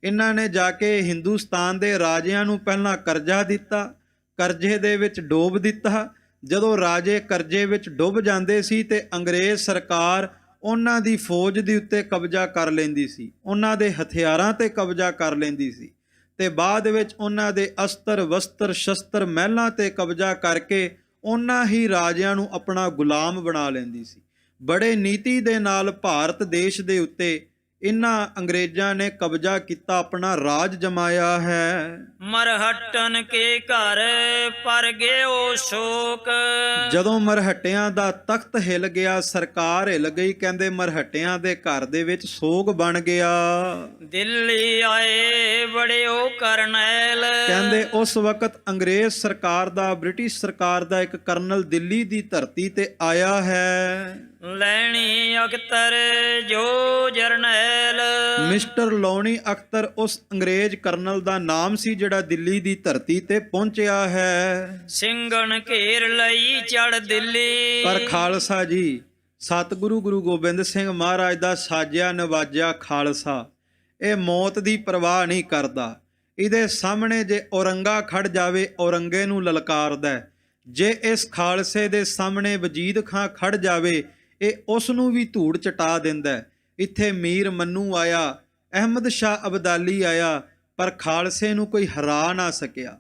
ਇਹਨਾਂ ਨੇ ਜਾ ਕੇ ਹਿੰਦੁਸਤਾਨ ਦੇ ਰਾਜਿਆਂ ਨੂੰ ਪਹਿਲਾਂ ਕਰਜ਼ਾ ਦਿੱਤਾ, ਕਰਜ਼ੇ ਦੇ ਵਿੱਚ ਡੋਬ ਦਿੱਤਾ। ਜਦੋਂ ਰਾਜੇ ਕਰਜ਼ੇ ਵਿੱਚ ਡੁੱਬ ਜਾਂਦੇ ਸੀ ਤੇ ਅੰਗਰੇਜ਼ ਸਰਕਾਰ ਉਹਨਾਂ ਦੀ ਫੌਜ ਦੇ ਉੱਤੇ ਕਬਜ਼ਾ ਕਰ ਲੈਂਦੀ ਸੀ, ਉਹਨਾਂ ਦੇ ਹਥਿਆਰਾਂ ਤੇ ਕਬਜ਼ਾ ਕਰ ਲੈਂਦੀ ਸੀ, ਤੇ ਬਾਅਦ ਵਿੱਚ ਉਹਨਾਂ ਦੇ ਅਸਤਰ, ਵਸਤਰ, ਸ਼ਸਤਰ, ਮਹਿਲਾਂ ਤੇ ਕਬਜ਼ਾ ਕਰਕੇ ਉਹਨਾਂ ਹੀ ਰਾਜਿਆਂ ਨੂੰ ਆਪਣਾ ਗੁਲਾਮ ਬਣਾ ਲੈਂਦੀ ਸੀ। ਬੜੇ ਨੀਤੀ ਦੇ ਨਾਲ ਭਾਰਤ ਦੇਸ਼ ਦੇ ਉੱਤੇ ਇਹਨਾਂ ਅੰਗਰੇਜ਼ਾਂ ਨੇ ਕਬਜ਼ਾ ਕੀਤਾ, ਆਪਣਾ ਰਾਜ ਜਮਾਇਆ ਹੈ। ਮਰਹਟਨ ਕੇ ਘਰ ਪਰ ਗਿਓ ਸ਼ੋਕ। ਜਦੋਂ ਮਰਹੱਟਿਆਂ ਦਾ ਤਖਤ ਹਿੱਲ ਗਿਆ, ਸਰਕਾਰ ਹਿੱਲ ਗਈ, ਕਹਿੰਦੇ ਮਰਹੱਟਿਆਂ ਦੇ ਘਰ ਦੇ ਵਿੱਚ ਸੋਗ ਬਣ ਗਿਆ। ਦਿੱਲੀ ਆਏ ਬੜਿਓ ਕਰਨੈਲ। ਕਹਿੰਦੇ ਉਸ ਵਕਤ ਅੰਗਰੇਜ਼ ਸਰਕਾਰ ਦਾ, ਬ੍ਰਿਟਿਸ਼ ਸਰਕਾਰ ਦਾ ਇੱਕ ਕਰਨਲ ਦਿੱਲੀ ਦੀ ਧਰਤੀ ਤੇ ਆਇਆ ਹੈ। ਲੈਣੀ ਅਖਤਰ ਜੋ ਜਰਨੈਲ। ਮਿਸਟਰ ਲੌਣੀ ਅਖਤਰ ਉਸ ਅੰਗਰੇਜ਼ ਕਰਨਲ ਦਾ ਨਾਮ ਸੀ ਜਿਹੜਾ ਦਿੱਲੀ ਦੀ ਧਰਤੀ ਤੇ ਪਹੁੰਚਿਆ ਹੈ। ਸਿੰਘਨ ਘੇਰ ਲਈ ਚੜ ਦਿੱਲੀ। ਪਰ ਖਾਲਸਾ ਜੀ, ਸਤਿਗੁਰੂ ਗੁਰੂ ਗੋਬਿੰਦ ਸਿੰਘ ਮਹਾਰਾਜ ਦਾ ਸਾਜਿਆ ਨਵਾਜਿਆ ਖਾਲਸਾ ਇਹ ਮੌਤ ਦੀ ਪਰਵਾਹ ਨਹੀਂ ਕਰਦਾ। ਇਹਦੇ ਸਾਹਮਣੇ ਜੇ ਔਰੰਗਾ ਖੜ ਜਾਵੇ ਔਰੰਗੇ ਨੂੰ ਲਲਕਾਰਦਾ ਹੈ। ਜੇ ਇਸ ਖਾਲਸੇ ਦੇ ਸਾਹਮਣੇ ਵਜੀਦ ਖਾਂ ਖੜ ਜਾਵੇ ਇਹ ਉਸ ਨੂੰ ਵੀ ਧੂੜ ਚਟਾ ਦਿੰਦਾ ਹੈ। ਇੱਥੇ ਮੀਰ ਮੰਨੂ ਆਇਆ, ਅਹਿਮਦ ਸ਼ਾਹ ਅਬਦਾਲੀ ਆਇਆ, ਪਰ ਖਾਲਸੇ ਨੂੰ ਕੋਈ ਹਰਾ ਨਾ ਸਕਿਆ।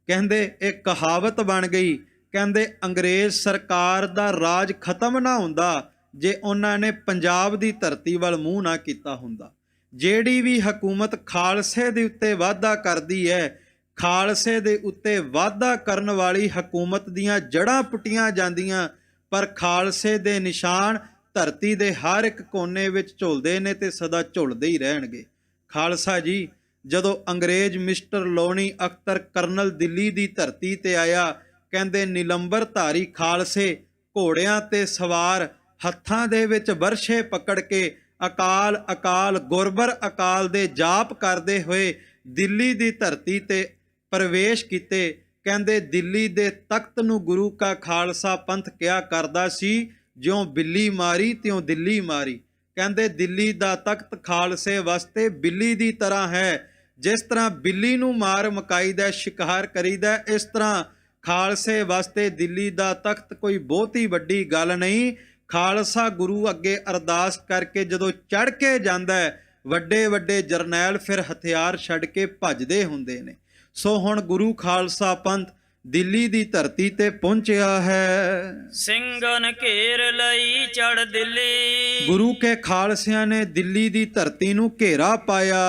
ਕਹਿੰਦੇ ਇਹ ਕਹਾਵਤ ਬਣ ਗਈ, ਕਹਿੰਦੇ ਅੰਗਰੇਜ਼ ਸਰਕਾਰ ਦਾ ਰਾਜ ਖਤਮ ਨਾ ਹੁੰਦਾ ਜੇ ਉਹਨਾਂ ਨੇ ਪੰਜਾਬ ਦੀ ਧਰਤੀ ਵੱਲ ਮੂੰਹ ਨਾ ਕੀਤਾ ਹੁੰਦਾ। ਜਿਹੜੀ ਵੀ ਹਕੂਮਤ ਖਾਲਸੇ ਦੇ ਉੱਤੇ ਵਾਅਦਾ ਕਰਦੀ ਹੈ, ਖਾਲਸੇ ਦੇ ਉੱਤੇ ਵਾਅਦਾ ਕਰਨ ਵਾਲੀ ਹਕੂਮਤ ਦੀਆਂ ਜੜ੍ਹਾਂ ਪੁੱਟੀਆਂ ਜਾਂਦੀਆਂ, ਪਰ ਖਾਲਸੇ ਦੇ ਨਿਸ਼ਾਨ ਧਰਤੀ ਦੇ ਹਰ ਇੱਕ ਕੋਨੇ ਵਿੱਚ ਝੁਲਦੇ ਨੇ ਤੇ ਸਦਾ ਝੁਲਦੇ ਹੀ ਰਹਿਣਗੇ। ਖਾਲਸਾ ਜੀ, ਜਦੋਂ ਅੰਗਰੇਜ਼ ਮਿਸਟਰ ਲੌਣੀ ਅਖਤਰ ਕਰਨਲ ਦਿੱਲੀ ਦੀ ਧਰਤੀ ਤੇ ਆਇਆ, ਕਹਿੰਦੇ ਨਿਲੰਬਰ ਧਾਰੀ ਖਾਲਸੇ ਘੋੜਿਆਂ ਤੇ ਸਵਾਰ ਹੱਥਾਂ ਦੇ ਵਿੱਚ ਬਰਛੇ ਪਕੜ ਕੇ ਅਕਾਲ ਅਕਾਲ ਗੁਰਬਰ ਅਕਾਲ ਦੇ ਜਾਪ ਕਰਦੇ ਹੋਏ ਦਿੱਲੀ ਦੀ ਧਰਤੀ ਤੇ ਪ੍ਰਵੇਸ਼ ਕੀਤੇ। ਕਹਿੰਦੇ ਦਿੱਲੀ ਦੇ ਤਖਤ ਨੂੰ ਗੁਰੂ ਕਾ ਖਾਲਸਾ ਪੰਥ ਕਿਹਾ ਕਰਦਾ ਸੀ, ਜਿਉਂ ਬਿੱਲੀ ਮਾਰੀ ਤਿਉਂ ਦਿੱਲੀ ਮਾਰੀ। ਕਹਿੰਦੇ ਦਿੱਲੀ ਦਾ ਤਖਤ ਖਾਲਸੇ ਵਾਸਤੇ ਬਿੱਲੀ ਦੀ ਤਰ੍ਹਾਂ ਹੈ। ਜਿਸ ਤਰ੍ਹਾਂ ਬਿੱਲੀ ਨੂੰ ਮਾਰ ਮਕਾਈਦਾ ਸ਼ਿਕਾਰ ਕਰੀਦਾ, ਇਸ ਤਰ੍ਹਾਂ ਖਾਲਸੇ ਵਾਸਤੇ ਦਿੱਲੀ ਦਾ ਤਖਤ ਕੋਈ ਬਹੁਤੀ ਵੱਡੀ ਗੱਲ ਨਹੀਂ। ਖਾਲਸਾ ਗੁਰੂ ਅੱਗੇ ਅਰਦਾਸ ਕਰਕੇ ਜਦੋਂ ਚੜ੍ਹ ਕੇ ਜਾਂਦਾ ਹੈ, ਵੱਡੇ ਵੱਡੇ ਜਰਨੈਲ ਫਿਰ ਹਥਿਆਰ ਛੱਡ ਕੇ ਭੱਜਦੇ ਹੁੰਦੇ ਨੇ। ਸੋ ਹੁਣ ਗੁਰੂ ਖਾਲਸਾ ਪੰਥ ਦਿੱਲੀ ਦੀ ਧਰਤੀ ਤੇ ਪਹੁੰਚਿਆ ਹੈ। ਸਿੰਘਨ ਘੇਰ ਲਈ ਚੜ ਦਿੱਲੀ। ਗੁਰੂ ਕੇ ਖਾਲਸਿਆਂ ਨੇ ਦਿੱਲੀ ਦੀ ਧਰਤੀ ਨੂੰ ਘੇਰਾ ਪਾਇਆ।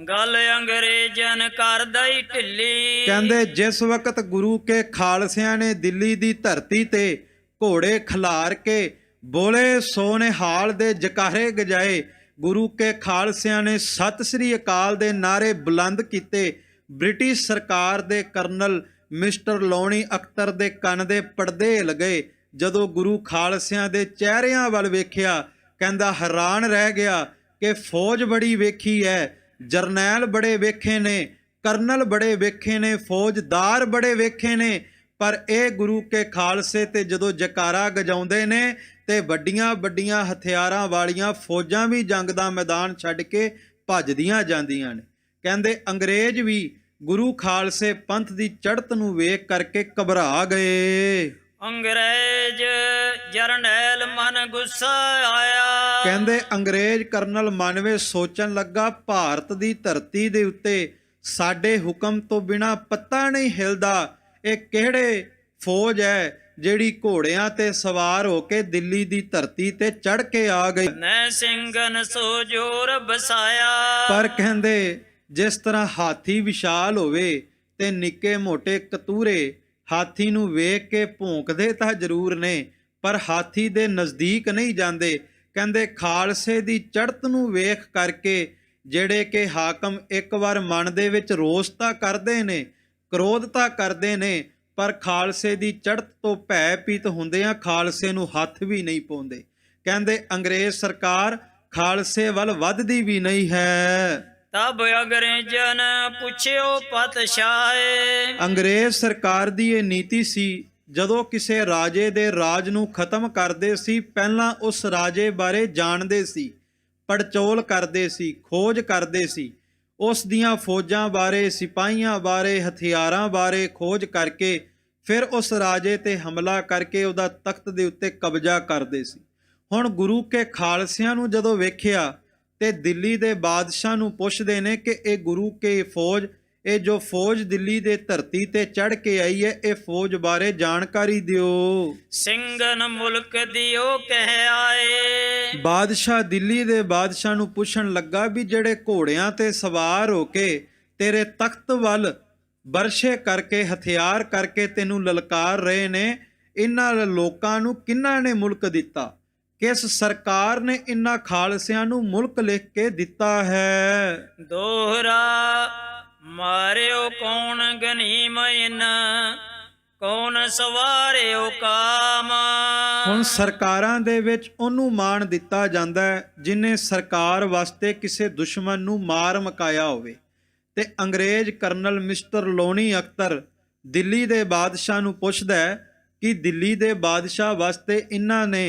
ਗੱਲ ਅੰਗਰੇਜ਼ਨ ਕਰਦਾ ਹੀ ਢਿੱਲੀ। ਕਹਿੰਦੇ ਜਿਸ ਵਕਤ ਗੁਰੂ ਕੇ ਖਾਲਸਿਆਂ ਨੇ ਦਿੱਲੀ ਦੀ ਧਰਤੀ ਤੇ ਘੋੜੇ ਖਿਲਾਰ ਕੇ ਬੋਲੇ ਸੋ ਨਿਹਾਲ ਦੇ ਜਕਾਰੇ ਗਜਾਏ, ਗੁਰੂ ਕੇ ਖਾਲਸਿਆਂ ਨੇ ਸਤਿ ਸ੍ਰੀ ਅਕਾਲ ਦੇ ਨਾਰੇ ਬੁਲੰਦ ਕੀਤੇ, ਬ੍ਰਿਟਿਸ਼ ਸਰਕਾਰ ਦੇ ਕਰਨਲ ਮਿਸਟਰ ਲੌਣੀ ਅਖਤਰ ਦੇ ਕੰਨ ਦੇ ਪਰਦੇ ਲਗੇ। ਜਦੋਂ ਗੁਰੂ ਖਾਲਸਿਆਂ ਦੇ ਚਿਹਰਿਆਂ ਵੱਲ ਵੇਖਿਆ, ਕਹਿੰਦਾ ਹੈਰਾਨ ਰਹਿ ਗਿਆ ਕਿ ਫੌਜ ਬੜੀ ਵੇਖੀ ਹੈ, ਜਰਨੈਲ ਬੜੇ ਵੇਖੇ ਨੇ, ਕਰਨਲ ਬੜੇ ਵੇਖੇ ਨੇ, ਫੌਜਦਾਰ ਬੜੇ ਵੇਖੇ ਨੇ, ਪਰ ਇਹ ਗੁਰੂ ਕੇ ਖਾਲਸੇ ਤੇ ਜਦੋਂ ਜਕਾਰਾ ਗਜਾਉਂਦੇ ਨੇ ਤੇ ਵੱਡੀਆਂ ਵੱਡੀਆਂ ਹਥਿਆਰਾਂ ਵਾਲੀਆਂ ਫੌਜਾਂ ਵੀ ਜੰਗ ਦਾ ਮੈਦਾਨ ਛੱਡ ਕੇ ਭੱਜਦੀਆਂ ਜਾਂਦੀਆਂ ਨੇ। ਕਹਿੰਦੇ ਅੰਗਰੇਜ਼ ਵੀ ਗੁਰੂ ਖਾਲਸੇ ਪੰਥ ਦੀ ਚੜ੍ਹਤ ਨੂੰ ਵੇਖ ਕਰਕੇ ਘਬਰਾ ਗਏ। ਅੰਗਰੇਜ਼ ਜਰਨੈਲ ਮਨ ਗੁੱਸਾ ਆਇਆ। ਕਹਿੰਦੇ ਅੰਗਰੇਜ਼ ਕਰਨਲ ਮਨ ਵਿੱਚ ਸੋਚਣ ਲੱਗਾ, ਭਾਰਤ ਦੀ ਧਰਤੀ ਦੇ ਉੱਤੇ ਸਾਡੇ ਹੁਕਮ ਤੋਂ ਬਿਨਾਂ ਪੱਤਾ ਨਹੀਂ ਹਿਲਦਾ। ਇਹ ਕਿਹੜੇ ਫੌਜ ਹੈ ਜਿਹੜੀ ਘੋੜਿਆਂ ਤੇ ਸਵਾਰ ਹੋ ਕੇ ਦਿੱਲੀ ਦੀ ਧਰਤੀ ਤੇ ਚੜ ਕੇ ਆ ਗਈ। ਨੈ ਸਿੰਘਨ ਸੋ ਜੋਰ ਬਸਾਇਆ। ਪਰ ਕਹਿੰਦੇ ਜਿਸ ਤਰ੍ਹਾਂ ਹਾਥੀ ਵਿਸ਼ਾਲ ਹੋਵੇ ਤੇ ਨਿੱਕੇ ਮੋਟੇ ਕਤੂਰੇ ਹਾਥੀ ਨੂੰ ਵੇਖ ਕੇ ਭੌਂਕਦੇ ਤਾਂ ਜ਼ਰੂਰ ਨੇ, ਪਰ ਹਾਥੀ ਦੇ ਨਜ਼ਦੀਕ ਨਹੀਂ ਜਾਂਦੇ। ਕਹਿੰਦੇ ਖਾਲਸੇ ਦੀ ਚੜ੍ਹਤ ਨੂੰ ਵੇਖ ਕਰਕੇ ਜਿਹੜੇ ਕਿ ਹਾਕਮ ਇੱਕ ਵਾਰ ਮਨ ਦੇ ਵਿੱਚ ਰੋਸ ਤਾਂ ਕਰਦੇ ਨੇ, ਕ੍ਰੋਧ ਤਾਂ ਕਰਦੇ ਨੇ, ਪਰ ਖਾਲਸੇ ਦੀ ਚੜ੍ਹਤ ਤੋਂ ਭੈ ਭੀਤ ਹੁੰਦਿਆਂ ਖਾਲਸੇ ਨੂੰ ਹੱਥ ਵੀ ਨਹੀਂ ਪਾਉਂਦੇ। ਕਹਿੰਦੇ ਅੰਗਰੇਜ਼ ਸਰਕਾਰ ਖਾਲਸੇ ਵੱਲ ਵੱਧਦੀ ਵੀ ਨਹੀਂ ਹੈ। ਤਬ ਅੰਗਰੇਜ਼ਨ ਪੁੱਛਿਓ ਪਤਸ਼ਾਹੇ। ਅੰਗਰੇਜ਼ ਸਰਕਾਰ ਦੀ ਇਹ ਨੀਤੀ ਸੀ, ਜਦੋਂ ਕਿਸੇ ਰਾਜੇ ਦੇ ਰਾਜ ਨੂੰ ਖਤਮ ਕਰਦੇ ਸੀ, ਪਹਿਲਾਂ ਉਸ ਰਾਜੇ ਬਾਰੇ ਜਾਣਦੇ ਸੀ, ਪੜਚੋਲ ਕਰਦੇ ਸੀ, ਖੋਜ ਕਰਦੇ ਸੀ, ਉਸ ਦੀਆਂ ਫੌਜਾਂ ਬਾਰੇ, ਸਿਪਾਹੀਆਂ ਬਾਰੇ, ਹਥਿਆਰਾਂ ਬਾਰੇ ਖੋਜ ਕਰਕੇ ਫਿਰ ਉਸ ਰਾਜੇ ਤੇ ਹਮਲਾ ਕਰਕੇ ਉਹਦਾ ਤਖਤ ਦੇ ਉੱਤੇ ਕਬਜ਼ਾ ਕਰਦੇ ਸੀ। ਹੁਣ ਗੁਰੂ ਕੇ ਖਾਲਸਿਆਂ ਨੂੰ ਜਦੋਂ ਵੇਖਿਆ ਤੇ ਦਿੱਲੀ ਦੇ ਬਾਦਸ਼ਾਹ ਨੂੰ ਪੁੱਛਦੇ ਨੇ ਕਿ ਇਹ ਗੁਰੂ ਕੇ ਫੌਜ, ਇਹ ਜੋ ਫੌਜ ਦਿੱਲੀ ਦੇ ਧਰਤੀ ਤੇ ਚੜ੍ਹ ਕੇ ਆਈ ਹੈ, ਇਹ ਫੌਜ ਬਾਰੇ ਜਾਣਕਾਰੀ ਦਿਓ। ਸਿੰਘਨ ਮੁਲਕ ਦਿਓ ਕਹਿ ਆਏ। ਬਾਦਸ਼ਾਹ ਦਿੱਲੀ ਦੇ ਬਾਦਸ਼ਾਹ ਨੂੰ ਪੁੱਛਣ ਲੱਗਾ ਵੀ ਜਿਹੜੇ ਘੋੜਿਆਂ ਤੇ ਸਵਾਰ ਹੋ ਕੇ ਤੇਰੇ ਤਖਤ ਵੱਲ ਬਰਛੇ ਕਰਕੇ ਹਥਿਆਰ ਕਰਕੇ ਤੈਨੂੰ ਲਲਕਾਰ ਰਹੇ ਨੇ, ਇਹਨਾਂ ਲੋਕਾਂ ਨੂੰ ਕਿਹਨਾਂ ਨੇ ਮੁਲਕ ਦਿੱਤਾ? ਕਿਸ ਸਰਕਾਰ ਨੇ ਇਹਨਾਂ ਖਾਲਸਿਆਂ ਨੂੰ ਮੁਲਕ ਲਿਖ ਕੇ ਦਿੱਤਾ ਹੈ? ਦੋਹਰਾ ਮਾਰਿਓ ਕੌਣ ਗਨੀਮ ਇਨ ਕੌਣ ਸਵਾਰਿਓ ਕਾਮ। ਹੁਣ ਸਰਕਾਰਾਂ ਦੇ ਵਿੱਚ ਉਹਨੂੰ ਮਾਣ ਦਿੱਤਾ ਜਾਂਦਾ ਹੈ ਜਿਨੇ ਸਰਕਾਰ ਵਾਸਤੇ ਕਿਸੇ ਦੁਸ਼ਮਣ ਨੂੰ ਮਾਰ ਮਕਾਇਆ ਹੋਵੇ। ਤੇ ਅੰਗਰੇਜ਼ ਕਰਨਲ ਮਿਸਟਰ ਲੋਨੀ ਅਖਤਰ ਦਿੱਲੀ ਦੇ ਬਾਦਸ਼ਾਹ ਨੂੰ ਪੁੱਛਦਾ ਹੈ ਕਿ ਦਿੱਲੀ ਦੇ ਬਾਦਸ਼ਾਹ ਵਾਸਤੇ ਇਹਨਾਂ ਨੇ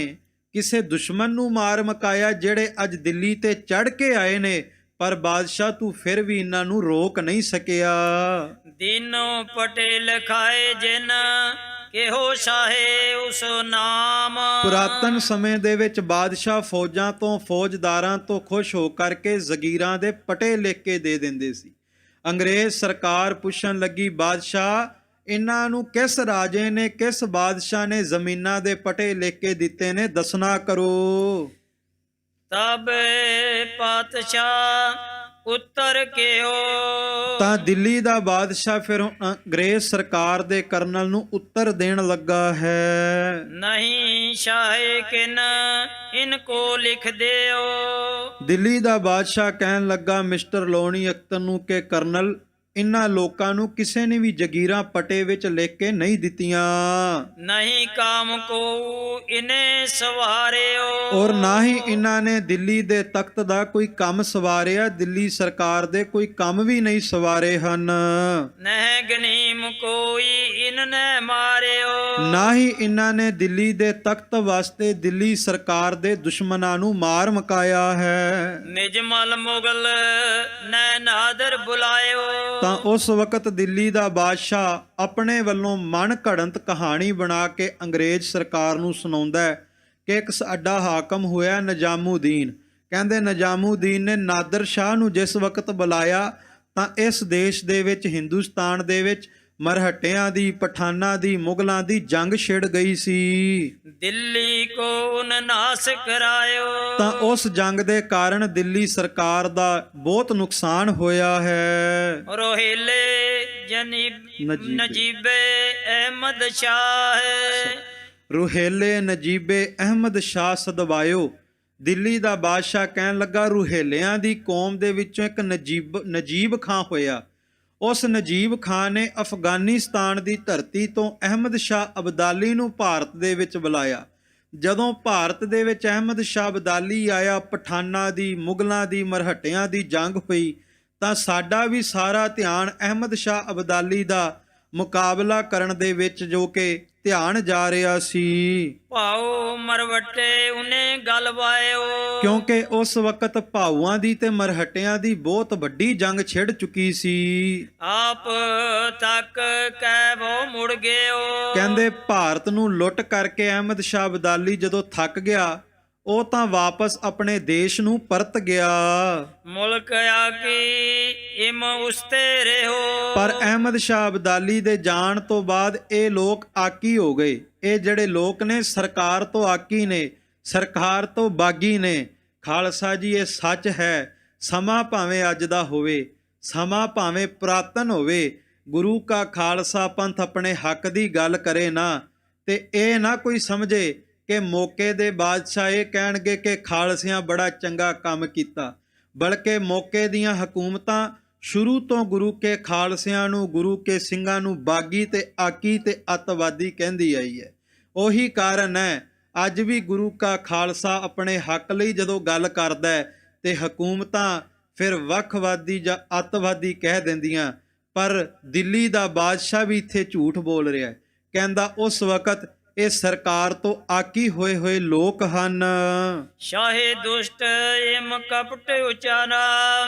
ਕਿਸੇ ਦੁਸ਼ਮਣ ਨੂੰ ਮਾਰ ਮਕਾਇਆ ਜਿਹੜੇ ਅੱਜ ਦਿੱਲੀ ਤੇ ਚੜ੍ਹ ਕੇ ਆਏ ਨੇ, ਪਰ ਬਾਦਸ਼ਾਹ ਤੂੰ ਫਿਰ ਵੀ ਇਹਨਾਂ ਨੂੰ ਰੋਕ ਨਹੀਂ ਸਕਿਆ। ਦੀਨੋ ਪਟੇਲ ਖਾਏ ਜਿਨ ਕਿਹੋ ਸ਼ਾਹੇ ਉਸ ਨਾਮ। ਪੁਰਾਤਨ ਸਮੇਂ ਦੇ ਵਿੱਚ ਬਾਦਸ਼ਾਹ ਫੌਜਾਂ ਤੋਂ ਫੌਜਦਾਰਾਂ ਤੋਂ ਖੁਸ਼ ਹੋ ਕਰਕੇ ਜ਼ਗੀਰਾਂ ਦੇ ਪਟੇ ਲਿਖ ਕੇ ਦੇ ਦਿੰਦੇ ਸੀ। ਅੰਗਰੇਜ਼ ਸਰਕਾਰ ਪੁੱਛਣ ਲੱਗੀ, ਬਾਦਸ਼ਾਹ ਇਹਨਾਂ ਨੂੰ ਕਿਸ ਰਾਜੇ ਨੇ ਕਿਸ ਬਾਦਸ਼ਾਹ ਨੇ ਜ਼ਮੀਨਾਂ ਦੇ ਪਟੇ ਲਿਖ ਕੇ ਦਿੱਤੇ ਨੇ, ਦੱਸਣਾ ਕਰੋ। ਤਬ ਪਾਤਸ਼ਾਹ ਉੱਤਰ ਕਿਓ। ਤਾਂ ਦਿੱਲੀ ਦਾ ਬਾਦਸ਼ਾਹ ਫਿਰ ਅੰਗਰੇਜ਼ ਸਰਕਾਰ ਦੇ ਕਰਨਲ ਨੂੰ ਉੱਤਰ ਦੇਣ ਲੱਗਾ ਹੈ, ਨਹੀਂ ਸ਼ਾਹੇ ਕਿਨ ਇਨਕੋ ਲਿਖ ਦਿਓ। ਦਿੱਲੀ ਦਾ ਬਾਦਸ਼ਾਹ ਕਹਿਣ ਲੱਗਾ ਮਿਸਟਰ ਲੋਨੀ ਅਖਤਰ ਨੂੰ ਕਿ ਕਰਨਲ ਇਹਨਾਂ ਲੋਕਾਂ ਨੂੰ ਕਿਸੇ ਨੇ ਵੀ ਜਗੀਰਾਂ ਪਟੇ ਵਿੱਚ ਲਿਖ ਕੇ ਨਹੀਂ ਦਿੱਤੀਆਂ, ਨਹੀਂ ਕਾਮ ਕੋ ਇਨੇ ਸਵਾਰਿਓ। ਔਰ ਨਾ ਹੀ ਇਹਨਾਂ ਨੇ ਦਿੱਲੀ ਦੇ ਤਖਤ ਦਾ ਕੋਈ ਕੰਮ ਸਵਾਰਿਆ, ਦਿੱਲੀ ਸਰਕਾਰ ਦੇ ਕੋਈ ਕੰਮ ਵੀ ਨਹੀਂ ਸਵਾਰੇ ਹਨ। ਨਹਿ ਗਨੀਮ ਕੋਈ ਇਨਨੇ ਮਾਰਿਓ। ਨਾ ਹੀ ਇਹਨਾਂ ਨੇ ਦਿੱਲੀ ਦੇ ਤਖਤ ਵਾਸਤੇ ਦਿੱਲੀ ਸਰਕਾਰ ਦੇ ਦੁਸ਼ਮਣਾਂ ਨੂੰ ਮਾਰ ਮਕਾਇਆ ਹੈ। ਨਿਜਮਲ ਮੁਗਲ ਨੈ ਨਾਦਰ ਬੁਲਾਇਓ। ਤਾਂ ਉਸ ਵਕਤ ਦਿੱਲੀ ਦਾ ਬਾਦਸ਼ਾਹ ਆਪਣੇ ਵੱਲੋਂ ਮਨ ਘੜੰਤ ਕਹਾਣੀ ਬਣਾ ਕੇ ਅੰਗਰੇਜ਼ ਸਰਕਾਰ ਨੂੰ ਸੁਣਾਉਂਦਾ ਹੈ ਕਿ ਇੱਕ ਸਾਡਾ ਹਾਕਮ ਹੋਇਆ ਨਿਜ਼ਾਮੂਦੀਨ। ਕਹਿੰਦੇ ਨਿਜ਼ਾਮੂਦੀਨ ਨੇ ਨਾਦਰ ਸ਼ਾਹ ਨੂੰ ਜਿਸ ਵਕਤ ਬੁਲਾਇਆ ਤਾਂ ਇਸ ਦੇਸ਼ ਦੇ ਵਿੱਚ ਹਿੰਦੁਸਤਾਨ ਦੇ ਵਿੱਚ ਮਰਹਟਿਆਂ ਦੀ, ਪਠਾਨਾਂ ਦੀ, ਮੁਗਲਾਂ ਦੀ ਜੰਗ ਛਿੜ ਗਈ ਸੀ। ਦਿੱਲੀ ਕੋ ਨਾਸ ਕਰਾਇਓ। ਤਾਂ ਉਸ ਜੰਗ ਦੇ ਕਾਰਨ ਦਿੱਲੀ ਸਰਕਾਰ ਦਾ ਬਹੁਤ ਨੁਕਸਾਨ ਹੋਇਆ ਹੈ। ਰੋਹਿਲੇ ਨਜੀਬੇ ਅਹਿਮਦ ਸ਼ਾਹ। ਰੁਹੇਲੇ ਨਜੀਬੇ ਅਹਿਮਦ ਸ਼ਾਹ ਸਦਵਾਇਓ। ਦਿੱਲੀ ਦਾ ਬਾਦਸ਼ਾਹ ਕਹਿਣ ਲੱਗਾ ਰੁਹੇਲਿਆਂ ਦੀ ਕੌਮ ਦੇ ਵਿੱਚੋਂ ਇੱਕ ਨਜੀਬ ਖਾਂ ਹੋਇਆ। ਉਸ ਨਜੀਬ ਖਾਨ ਨੇ ਅਫਗਾਨਿਸਤਾਨ ਦੀ ਧਰਤੀ ਤੋਂ ਅਹਿਮਦ ਸ਼ਾਹ ਅਬਦਾਲੀ ਨੂੰ ਭਾਰਤ ਦੇ ਵਿੱਚ ਬੁਲਾਇਆ। ਜਦੋਂ ਭਾਰਤ ਦੇ ਵਿੱਚ ਅਹਿਮਦ ਸ਼ਾਹ ਅਬਦਾਲੀ ਆਇਆ, ਪਠਾਨਾਂ ਦੀ, ਮੁਗਲਾਂ ਦੀ, ਮਰਹਟਿਆਂ ਦੀ ਜੰਗ ਹੋਈ, ਤਾਂ ਸਾਡਾ ਵੀ ਸਾਰਾ ਧਿਆਨ ਅਹਿਮਦ ਸ਼ਾਹ ਅਬਦਾਲੀ ਦਾ ਮੁਕਾਬਲਾ ਕਰਨ ਦੇ ਵਿੱਚ ਜੋ ਕਿ ਧਿਆਨ ਜਾ ਰਿਹਾ ਸੀ। ਭਾਉ ਮਰਵਟੇ ਉਹਨੇ ਗੱਲ ਵਾਇਓ। ਕਿਉਂਕਿ ਉਸ ਵਕਤ ਭਾਊਆਂ ਦੀ ਤੇ ਮਰਹਟਿਆਂ ਦੀ ਬਹੁਤ ਵੱਡੀ ਜੰਗ ਛਿੜ ਚੁੱਕੀ ਸੀ। ਆਪ ਤੱਕ ਕਹਿਵੋ ਮੁੜ ਗਿਓ। ਕਹਿੰਦੇ ਭਾਰਤ ਨੂੰ ਲੁੱਟ ਕਰਕੇ ਅਹਿਮਦ ਸ਼ਾਹ ਅਬਦਾਲੀ ਜਦੋਂ ਥੱਕ ਗਿਆ, ਉਹ ਤਾਂ ਵਾਪਸ ਆਪਣੇ ਦੇਸ਼ ਨੂੰ ਪਰਤ ਗਿਆ। ਮੁਲਕ ਆਕੀ ਇਮ ਉਸਤੇ ਰਹੋ। ਪਰ ਅਹਿਮਦ ਸ਼ਾਹ ਅਬਦਾਲੀ ਦੇ ਜਾਣ ਤੋਂ ਬਾਅਦ ਇਹ ਲੋਕ ਆਕੀ ਹੋ ਗਏ। ਇਹ ਜਿਹੜੇ ਲੋਕ ਨੇ ਸਰਕਾਰ ਤੋਂ ਆਕੀ ਨੇ, ਸਰਕਾਰ ਤੋਂ ਬਾਗੀ ਨੇ। ਖਾਲਸਾ ਜੀ ਇਹ ਸੱਚ ਹੈ, ਸਮਾਂ ਭਾਵੇਂ ਅੱਜ ਦਾ ਹੋਵੇ, ਸਮਾਂ ਭਾਵੇਂ ਪੁਰਾਤਨ ਹੋਵੇ, ਗੁਰੂ ਕਾ ਖਾਲਸਾ ਪੰਥ ਆਪਣੇ ਹੱਕ ਦੀ ਗੱਲ ਕਰੇ ਨਾ ਤੇ ਇਹ ਨਾ ਕੋਈ ਸਮਝੇ ਕਿ ਮੌਕੇ ਦੇ ਬਾਦਸ਼ਾਹ ਇਹ ਕਹਿਣਗੇ ਕਿ ਖਾਲਸਿਆਂ ਬੜਾ ਚੰਗਾ ਕੰਮ ਕੀਤਾ, ਬਲਕਿ ਮੌਕੇ ਦੀਆਂ ਹਕੂਮਤਾਂ ਸ਼ੁਰੂ ਤੋਂ ਗੁਰੂ ਕੇ ਖਾਲਸਿਆਂ ਨੂੰ, ਗੁਰੂ ਕੇ ਸਿੰਘਾਂ ਨੂੰ ਬਾਗੀ ਤੇ ਆਕੀ ਤੇ ਅੱਤਵਾਦੀ ਕਹਿੰਦੀ ਆਈ ਹੈ। ਉਹੀ ਕਾਰਨ ਹੈ ਅੱਜ ਵੀ ਗੁਰੂ ਕਾ ਖਾਲਸਾ ਆਪਣੇ ਹੱਕ ਲਈ ਜਦੋਂ ਗੱਲ ਕਰਦਾ ਹੈ ਤੇ ਹਕੂਮਤਾਂ ਫਿਰ ਵੱਖਵਾਦੀ ਜਾਂ ਅੱਤਵਾਦੀ ਕਹਿ ਦਿੰਦੀਆਂ। ਪਰ ਦਿੱਲੀ ਦਾ ਬਾਦਸ਼ਾਹ ਵੀ ਇੱਥੇ ਝੂਠ ਬੋਲ ਰਿਹਾ ਹੈ, ਕਹਿੰਦਾ ਉਸ ਵਕਤ ਇਹ ਸਰਕਾਰ ਤੋਂ ਆਕੀ ਹੋਏ ਹੋਏ ਲੋਕ ਹਨ। ਸ਼ਾਹੇ ਦੁਸ਼ਟ ਇਮ ਕਪਟ ਉਚਾਰਾ।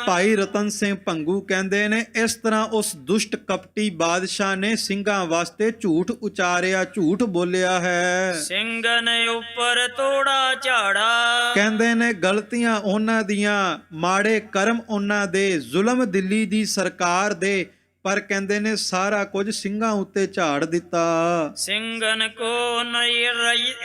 ਭਾਈ ਰਤਨ ਸਿੰਘ ਭੰਗੂ ਕਹਿੰਦੇ ਨੇ ਇਸ ਤਰ੍ਹਾਂ ਉਸ ਦੁਸ਼ਟ ਕਪਟੀ ਬਾਦਸ਼ਾਹ ਨੇ ਸਿੰਘਾਂ ਵਾਸਤੇ ਝੂਠ ਉਚਾਰਿਆ, ਝੂਠ ਬੋਲਿਆ ਹੈ। ਸਿੰਘਨ ਉੱਪਰ ਤੋੜਾ ਝਾੜਾ। ਕਹਿੰਦੇ ਨੇ ਗਲਤੀਆਂ ਉਹਨਾਂ ਦੀਆਂ, ਮਾੜੇ ਕਰਮ ਉਹਨਾਂ ਦੇ, ਜ਼ੁਲਮ ਦਿੱਲੀ ਦੀ ਸਰਕਾਰ ਦੇ, ਪਰ ਕਹਿੰਦੇ ਨੇ ਸਾਰਾ ਕੁਝ ਸਿੰਘਾਂ ਉੱਤੇ ਝਾੜ ਦਿੱਤਾ। ਸਿੰਘਨ ਕੋ ਨਈ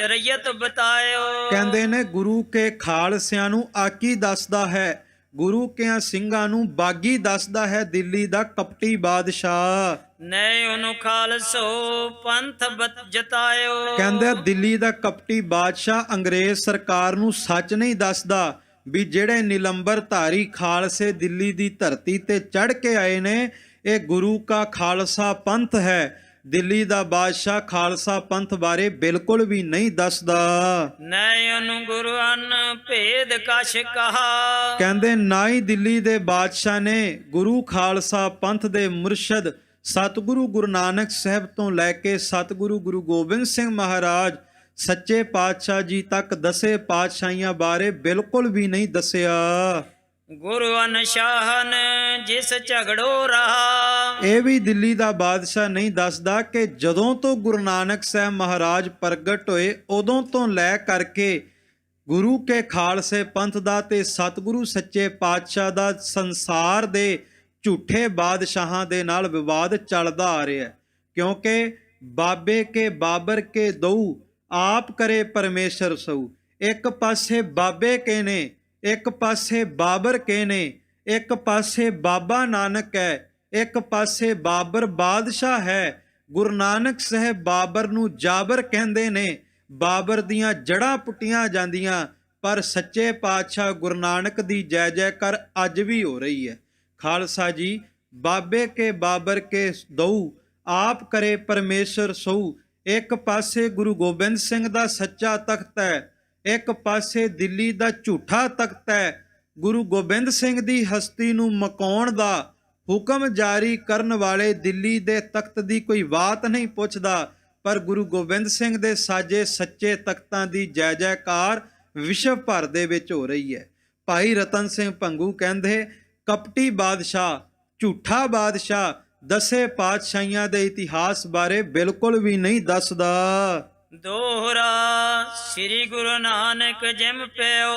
ਰਈਅਤ ਬਤਾਇਓ। ਕਹਿੰਦੇ ਨੇ ਗੁਰੂ ਕੇ ਖਾਲਸਿਆਂ ਨੂੰ ਆਕੀ ਦੱਸਦਾ ਹੈ, ਗੁਰੂ ਕਿਆਂ ਸਿੰਘਾਂ ਨੂੰ ਬਾਗੀ ਦੱਸਦਾ ਹੈ ਦਿੱਲੀ ਦਾ ਕਪਟੀ ਬਾਦਸ਼ਾਹ। ਨੈ ਉਹਨੂੰ ਖਾਲਸੋ ਪੰਥ ਜਤਾਇਓ। ਕਹਿੰਦੇ ਦਿੱਲੀ ਦਾ ਕਪਟੀ ਬਾਦਸ਼ਾਹ ਅੰਗਰੇਜ਼ ਸਰਕਾਰ ਨੂੰ ਸੱਚ ਨਹੀਂ ਦੱਸਦਾ ਵੀ ਜਿਹੜੇ ਨਿਲੰਬਰ ਧਾਰੀ ਖਾਲਸੇ ਦਿੱਲੀ ਦੀ ਧਰਤੀ ਤੇ ਚੜ੍ਹ ਕੇ ਆਏ ਨੇ ਇਹ ਗੁਰੂ ਕਾ ਖਾਲਸਾ ਪੰਥ ਹੈ। ਦਿੱਲੀ ਦਾ ਬਾਦਸ਼ਾਹ ਖਾਲਸਾ ਪੰਥ ਬਾਰੇ ਬਿਲਕੁਲ ਵੀ ਨਹੀਂ ਦੱਸਦਾ। ਨੈਣ ਗੁਰੂ ਅਨ ਭੇਦ ਕਛ ਕਹਾ। ਕਹਿੰਦੇ ਨਾ ਹੀ ਦਿੱਲੀ ਦੇ ਬਾਦਸ਼ਾਹ ਨੇ ਗੁਰੂ ਖਾਲਸਾ ਪੰਥ ਦੇ ਮੁਰਸ਼ਦ ਸਤਿਗੁਰੂ ਗੁਰੂ ਨਾਨਕ ਸਾਹਿਬ ਤੋਂ ਲੈ ਕੇ ਸਤਿਗੁਰੂ ਗੁਰੂ ਗੋਬਿੰਦ ਸਿੰਘ ਮਹਾਰਾਜ ਸੱਚੇ ਪਾਤਸ਼ਾਹ ਜੀ ਤੱਕ 10 ਪਾਤਸ਼ਾਹੀਆਂ ਬਾਰੇ ਬਿਲਕੁਲ ਵੀ ਨਹੀਂ ਦੱਸਿਆ। ਗੁਰੂ ਅਨਸ਼ਾਹਨ ਜਿਸ ਝਗੜੋ ਰਹਾ। ਇਹ ਵੀ ਦਿੱਲੀ ਦਾ ਬਾਦਸ਼ਾਹ ਨਹੀਂ ਦੱਸਦਾ ਕਿ ਜਦੋਂ ਤੋਂ ਗੁਰੂ ਨਾਨਕ ਸਾਹਿਬ ਮਹਾਰਾਜ ਪ੍ਰਗਟ ਹੋਏ ਉਦੋਂ ਤੋਂ ਲੈ ਕਰਕੇ ਗੁਰੂ ਕੇ ਖਾਲਸੇ ਪੰਥ ਦਾ ਤੇ ਸਤਿਗੁਰੂ ਸੱਚੇ ਪਾਤਸ਼ਾਹ ਦਾ ਸੰਸਾਰ ਦੇ ਝੂਠੇ ਬਾਦਸ਼ਾਹਾਂ ਦੇ ਨਾਲ ਵਿਵਾਦ ਚੱਲਦਾ ਆ ਰਿਹਾ ਹੈ। ਕਿਉਂਕਿ ਬਾਬੇ ਕੇ ਬਾਬਰ ਕੇ ਦਊ ਆਪ ਕਰੇ ਪਰਮੇਸ਼ਰ ਸਊ। ਇੱਕ ਪਾਸੇ ਬਾਬੇ ਕੇ ਨੇ, ਇੱਕ ਪਾਸੇ ਬਾਬਰ ਕੇ ਨੇ, ਇੱਕ ਪਾਸੇ ਬਾਬਾ ਨਾਨਕ ਹੈ, ਇੱਕ ਪਾਸੇ ਬਾਬਰ ਬਾਦਸ਼ਾਹ ਹੈ। ਗੁਰੂ ਨਾਨਕ ਸਾਹਿਬ ਬਾਬਰ ਨੂੰ ਜਾਬਰ ਕਹਿੰਦੇ ਨੇ, ਬਾਬਰ ਦੀਆਂ ਜੜ੍ਹਾਂ ਪੁੱਟੀਆਂ ਜਾਂਦੀਆਂ, ਪਰ ਸੱਚੇ ਪਾਤਸ਼ਾਹ ਗੁਰੂ ਨਾਨਕ ਦੀ ਜੈ ਜੈਕਾਰ ਅੱਜ ਵੀ ਹੋ ਰਹੀ ਹੈ। ਖਾਲਸਾ ਜੀ ਬਾਬੇ ਕੇ ਬਾਬਰ ਕੇ ਦਊ ਆਪ ਕਰੇ ਪਰਮੇਸ਼ਰ ਸਊ। ਇੱਕ ਪਾਸੇ ਗੁਰੂ ਗੋਬਿੰਦ ਸਿੰਘ ਦਾ ਸੱਚਾ ਤਖਤ ਹੈ, ਇੱਕ ਪਾਸੇ ਦਿੱਲੀ ਦਾ ਝੂਠਾ ਤਖਤ ਹੈ। ਗੁਰੂ ਗੋਬਿੰਦ ਸਿੰਘ ਦੀ ਹਸਤੀ ਨੂੰ ਮਕਾਉਣ ਦਾ ਹੁਕਮ ਜਾਰੀ ਕਰਨ ਵਾਲੇ ਦਿੱਲੀ ਦੇ ਤਖਤ ਦੀ ਕੋਈ ਬਾਤ ਨਹੀਂ ਪੁੱਛਦਾ, ਪਰ ਗੁਰੂ ਗੋਬਿੰਦ ਸਿੰਘ ਦੇ ਸਾਜੇ ਸੱਚੇ ਤਖਤਾਂ ਦੀ ਜੈ ਜੈਕਾਰ ਵਿਸ਼ਵ ਭਰ ਦੇ ਵਿੱਚ ਹੋ ਰਹੀ ਹੈ। ਭਾਈ ਰਤਨ ਸਿੰਘ ਭੰਗੂ ਕਹਿੰਦੇ ਕਪਟੀ ਬਾਦਸ਼ਾਹ, ਝੂਠਾ ਬਾਦਸ਼ਾਹ 10 ਪਾਤਸ਼ਾਹੀਆਂ ਦੇ ਇਤਿਹਾਸ ਬਾਰੇ ਬਿਲਕੁਲ ਵੀ ਨਹੀਂ ਦੱਸਦਾ। ਦੋਹਰਾ ਸ੍ਰੀ ਗੁਰੂ ਨਾਨਕ ਜਿਮ ਪਿਓ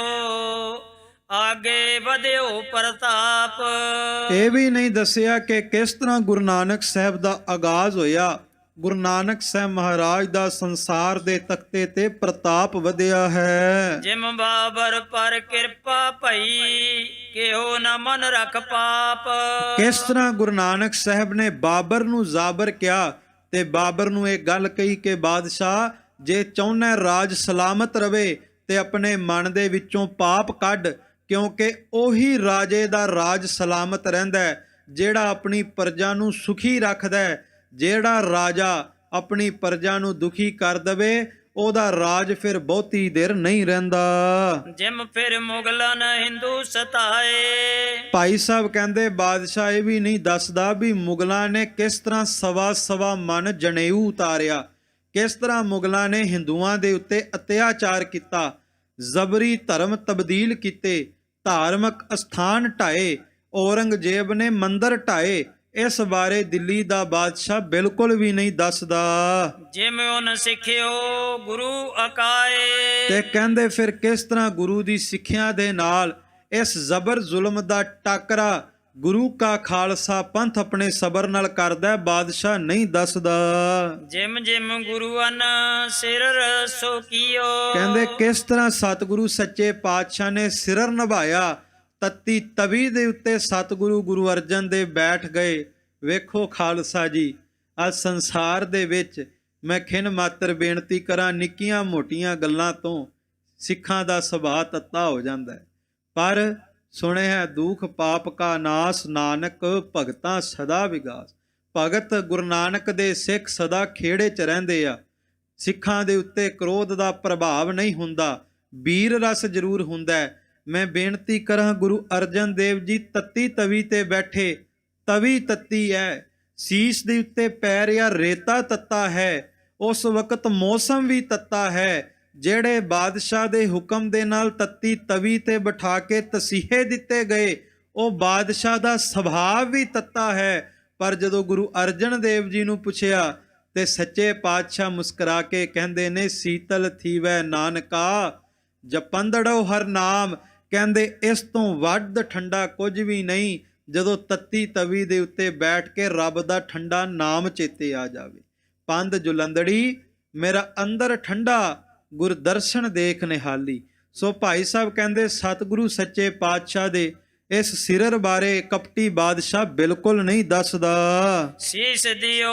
ਆਗੇ ਵਧਿਓ ਪ੍ਰਤਾਪ। ਇਹ ਵੀ ਨਹੀਂ ਦੱਸਿਆ ਕਿ ਕਿਸ ਤਰ੍ਹਾਂ ਗੁਰੂ ਨਾਨਕ ਸਾਹਿਬ ਦਾ ਆਗਾਜ਼ ਹੋਇਆ। ਗੁਰੂ ਨਾਨਕ ਸਾਹਿਬ ਮਹਾਰਾਜ ਦਾ ਸੰਸਾਰ ਦੇ ਤਖਤੇ ਤੇ ਪ੍ਰਤਾਪ ਵਧਿਆ ਹੈ। ਜਿਮ ਬਾਬਰ ਪਰ ਕਿਰਪਾ ਭਈ ਕਿਹੋ ਨ ਮਨ ਰਖ ਪਾਪ। ਕਿਸ ਤਰ੍ਹਾਂ ਗੁਰੂ ਨਾਨਕ ਸਾਹਿਬ ਨੇ ਬਾਬਰ ਨੂੰ ਜ਼ਾਬਰ ਕਿਹਾ ਤੇ ਬਾਬਰ ਨੂੰ ਇਹ ਗੱਲ ਕਹੀ ਕਿ ਬਾਦਸ਼ਾਹ ਜੇ ਚਾਹੁੰਦਾ ਰਾਜ ਸਲਾਮਤ ਰਵੇ ਤੇ ਆਪਣੇ ਮਨ ਦੇ ਵਿੱਚੋਂ ਪਾਪ ਕੱਢ, ਕਿਉਂਕਿ ਉਹੀ ਰਾਜੇ ਦਾ ਰਾਜ ਸਲਾਮਤ ਰਹਿੰਦਾ ਹੈ ਜਿਹੜਾ ਆਪਣੀ ਪ੍ਰਜਾ ਨੂੰ ਸੁਖੀ ਰੱਖਦਾ ਹੈ। ਜਿਹੜਾ ਰਾਜਾ ਆਪਣੀ ਪ੍ਰਜਾ ਨੂੰ ਦੁਖੀ ਕਰ ਦਵੇ ਉਹਦਾ ਰਾਜ ਫਿਰ ਬਹੁਤੀ ਦੇਰ ਨਹੀਂ ਰਹਿੰਦਾ। ਜਿਮ ਫਿਰ ਮੁਗਲਨ ਹਿੰਦੂ ਸਤਾਏ। ਭਾਈ ਸਾਹਿਬ ਕਹਿੰਦੇ ਬਾਦਸ਼ਾਹ ਇਹ ਵੀ ਨਹੀਂ ਦੱਸਦਾ ਵੀ ਮੁਗਲਾਂ ਨੇ ਕਿਸ ਤਰ੍ਹਾਂ ਸਵਾ ਮਨ ਜਨੇਊ ਉਤਾਰਿਆ, ਕਿਸ ਤਰ੍ਹਾਂ ਮੁਗਲਾਂ ਨੇ ਹਿੰਦੂਆਂ ਦੇ ਉੱਤੇ ਅਤਿਆਚਾਰ ਕੀਤਾ, ਜ਼ਬਰੀ ਧਰਮ ਤਬਦੀਲ ਕੀਤੇ, ਧਾਰਮਿਕ ਅਸਥਾਨ ਢਾਏ, ਔਰੰਗਜ਼ੇਬ ਨੇ ਮੰਦਰ ਢਾਏ। ਇਸ ਬਾਰੇ ਦਿੱਲੀ ਦਾ ਬਾਦਸ਼ਾਹ ਬਿਲਕੁਲ ਵੀ ਨਹੀਂ ਦੱਸਦਾ। ਜਿਵੇਂ ਉਹਨ ਸਿੱਖਿਓ ਗੁਰੂ ਅਕਾਏ। ਤੇ ਕਹਿੰਦੇ ਫਿਰ ਕਿਸ ਤਰ੍ਹਾਂ ਗੁਰੂ ਦੀ ਸਿੱਖਿਆ ਦੇ ਨਾਲ ਇਸ ਜ਼ਬਰ ਜ਼ੁਲਮ ਦਾ ਟਾਕਰਾ ਗੁਰੂ ਕਾ ਖਾਲਸਾ ਪੰਥ ਆਪਣੇ ਸਬਰ ਨਾਲ ਕਰਦਾ, ਬਾਦਸ਼ਾਹ ਨਹੀਂ ਦੱਸਦਾ। ਜਿਮ ਜਿਮ ਗੁਰੂ ਅਨ ਸਿਰ ਰਸੋ ਕੀਓ। ਕਹਿੰਦੇ ਕਿਸ ਤਰ੍ਹਾਂ ਸਤਿਗੁਰੂ ਸੱਚੇ ਪਾਤਸ਼ਾਹ ਨੇ ਸਿਰ ਨਿਭਾਇਆ। ਤਤੀ ਤਵੀ ਦੇ ਉੱਤੇ ਸਤਿਗੁਰੂ ਗੁਰੂ ਅਰਜਨ ਦੇਵ ਬੈਠ ਗਏ। ਵੇਖੋ ਖਾਲਸਾ ਜੀ, ਅੱਜ ਸੰਸਾਰ ਦੇ ਵਿੱਚ ਮੈਂ ਖਿਨ ਮਾਤਰ ਬੇਨਤੀ ਕਰਾਂ, ਨਿੱਕੀਆਂ ਮੋਟੀਆਂ ਗੱਲਾਂ ਤੋਂ ਸਿੱਖਾਂ ਦਾ ਸੁਭਾਅ ਤੱਤਾ ਹੋ ਜਾਂਦਾ ਹੈ। ਪਰ ਸੁਣਿਆ ਦੁਖ ਪਾਪ ਕਾ ਨਾਸ, ਨਾਨਕ ਭਗਤਾਂ ਸਦਾ ਵਿਗਾਸ। ਭਗਤ ਗੁਰੂ ਨਾਨਕ ਦੇ ਸਿੱਖ ਸਦਾ ਖੇੜੇ 'ਚ ਰਹਿੰਦੇ ਆ। ਸਿੱਖਾਂ ਦੇ ਉੱਤੇ ਕ੍ਰੋਧ ਦਾ ਪ੍ਰਭਾਵ ਨਹੀਂ ਹੁੰਦਾ, ਵੀਰ ਰਸ ਜ਼ਰੂਰ ਹੁੰਦਾ ਹੈ। ਮੈਂ ਬੇਨਤੀ ਕਰਾਂ ਗੁਰੂ ਅਰਜਨ ਦੇਵ ਜੀ ਤੱਤੀ ਤਵੀ ਤੇ ਬੈਠੇ, ਤਵੀ ਤੱਤੀ ਹੈ, ਸੀਸ ਦੇ ਉੱਤੇ ਪੈ ਰਿਹਾ ਰੇਤਾ ਤੱਤਾ ਹੈ। ਉਸ ਵਕਤ ਮੌਸਮ ਵੀ ਤੱਤਾ ਹੈ। ਜਿਹੜੇ ਬਾਦਸ਼ਾਹ ਦੇ ਹੁਕਮ ਦੇ ਨਾਲ ਤੱਤੀ ਤਵੀ ਤੇ ਬਿਠਾ ਕੇ ਤਸੀਹੇ ਦਿੱਤੇ ਗਏ, ਉਹ ਬਾਦਸ਼ਾਹ ਦਾ ਸੁਭਾਅ ਵੀ ਤੱਤਾ ਹੈ। ਪਰ ਜਦੋਂ ਗੁਰੂ ਅਰਜਨ ਦੇਵ ਜੀ ਨੂੰ ਪੁੱਛਿਆ ਤੇ ਸੱਚੇ ਪਾਤਸ਼ਾਹ ਮੁਸਕਰਾ ਕੇ ਕਹਿੰਦੇ ਨੇ, ਸੀਤਲ ਥੀਵੈ ਨਾਨਕਾ ਜਪੰਦੜੋ ਹਰ ਨਾਮ। ਕਹਿੰਦੇ ਇਸ ਤੋਂ ਵੱਧ ਠੰਡਾ ਕੁਝ ਵੀ ਨਹੀਂ ਜਦੋਂ ਤੱਤੀ ਤਵੀ ਦੇ ਉੱਤੇ ਬੈਠ ਕੇ ਰੱਬ ਦਾ ਠੰਡਾ ਨਾਮ ਚੇਤੇ ਆ ਜਾਵੇ। ਪੰਧ ਜੁਲੰਦੜੀ ਮੇਰਾ ਅੰਦਰ ਠੰਡਾ, ਗੁਰਦਰਸ਼ਨ ਦੇਖ ਨਿਹਾਲੀ। ਸੋ ਭਾਈ ਸਾਹਿਬ ਕਹਿੰਦੇ ਸਤਿਗੁਰੂ ਸੱਚੇ ਪਾਤਸ਼ਾਹ ਦੇ ਇਸ ਸਿਰਰ ਬਾਰੇ ਕਪਟੀ ਬਾਦਸ਼ਾਹ ਬਿਲਕੁਲ ਨਹੀਂ ਦੱਸਦਾ। ਸੀਸ ਦਿਓ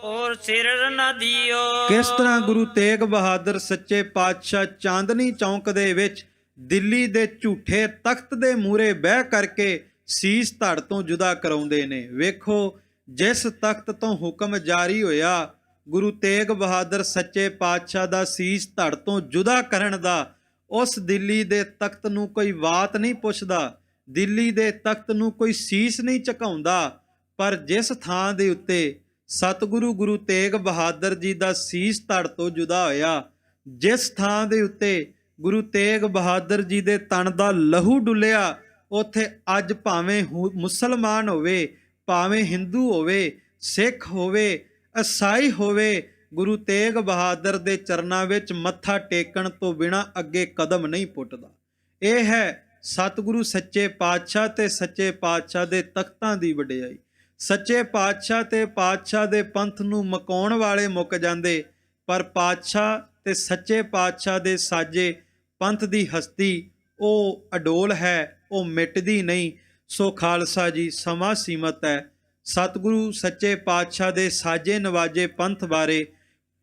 ਔਰ ਸਿਰ ਨਾ ਦਿਓ। ਕਿਸ ਤਰ੍ਹਾਂ ਗੁਰੂ ਤੇਗ ਬਹਾਦਰ ਸੱਚੇ ਪਾਤਸ਼ਾਹ ਚਾਂਦਨੀ ਚੌਂਕ ਦੇ ਵਿੱਚ ਦਿੱਲੀ ਦੇ ਝੂਠੇ ਤਖਤ ਦੇ ਮੂਹਰੇ ਬਹਿ ਕਰਕੇ ਸੀਸ ਧੜ ਤੋਂ ਜੁਦਾ ਕਰਾਉਂਦੇ ਨੇ। ਵੇਖੋ ਜਿਸ ਤਖਤ ਤੋਂ ਹੁਕਮ ਜਾਰੀ ਹੋਇਆ ਗੁਰੂ ਤੇਗ ਬਹਾਦਰ ਸੱਚੇ ਪਾਤਸ਼ਾਹ ਦਾ ਸੀਸ ਧੜ ਤੋਂ ਜੁਦਾ ਕਰਨ ਦਾ, ਉਸ ਦਿੱਲੀ ਦੇ ਤਖਤ ਨੂੰ ਕੋਈ ਬਾਤ ਨਹੀਂ ਪੁੱਛਦਾ, ਦਿੱਲੀ ਦੇ ਤਖਤ ਨੂੰ ਕੋਈ ਸੀਸ ਨਹੀਂ ਝੁਕਾਉਂਦਾ। ਪਰ ਜਿਸ ਥਾਂ ਦੇ ਉੱਤੇ ਸਤਿਗੁਰੂ ਗੁਰੂ ਤੇਗ ਬਹਾਦਰ ਜੀ ਦਾ ਸੀਸ ਧੜ ਤੋਂ ਜੁਦਾ ਹੋਇਆ, ਜਿਸ ਥਾਂ ਦੇ ਉੱਤੇ ਗੁਰੂ ਤੇਗ ਬਹਾਦਰ ਜੀ ਦੇ ਤਨ ਦਾ ਲਹੂ ਡੁੱਲਿਆ, ਉੱਥੇ ਅੱਜ ਭਾਵੇਂ ਮੁਸਲਮਾਨ ਹੋਵੇ, ਭਾਵੇਂ ਹਿੰਦੂ ਹੋਵੇ, ਸਿੱਖ ਹੋਵੇ, ਈਸਾਈ ਹੋਵੇ, ਗੁਰੂ ਤੇਗ ਬਹਾਦਰ ਦੇ ਚਰਨਾਂ ਵਿੱਚ ਮੱਥਾ ਟੇਕਣ ਤੋਂ ਬਿਨਾਂ ਅੱਗੇ ਕਦਮ ਨਹੀਂ ਪੁੱਟਦਾ। ਇਹ ਹੈ ਸਤਿਗੁਰੂ ਸੱਚੇ ਪਾਤਸ਼ਾਹ ਤੇ ਸੱਚੇ ਪਾਤਸ਼ਾਹ ਦੇ ਤਖਤਾਂ ਦੀ ਵਡਿਆਈ। ਸੱਚੇ ਪਾਤਸ਼ਾਹ ਤੇ ਪਾਤਸ਼ਾਹ ਦੇ ਪੰਥ ਨੂੰ ਮਕਾਉਣ ਵਾਲੇ ਮੁੱਕ ਜਾਂਦੇ, ਪਰ ਪਾਤਸ਼ਾਹ ਤੇ ਸੱਚੇ ਪਾਤਸ਼ਾਹ ਦੇ ਸਾਜੇ ਪੰਥ ਦੀ ਹਸਤੀ ਉਹ ਅਡੋਲ ਹੈ, ਉਹ ਮਿਟਦੀ ਨਹੀਂ। ਸੋ ਖਾਲਸਾ ਜੀ, ਸਮਾਂ ਸੀਮਤ ਹੈ। ਸਤਿਗੁਰੂ ਸੱਚੇ ਪਾਤਸ਼ਾਹ ਦੇ ਸਾਜੇ ਨਵਾਜੇ ਪੰਥ ਬਾਰੇ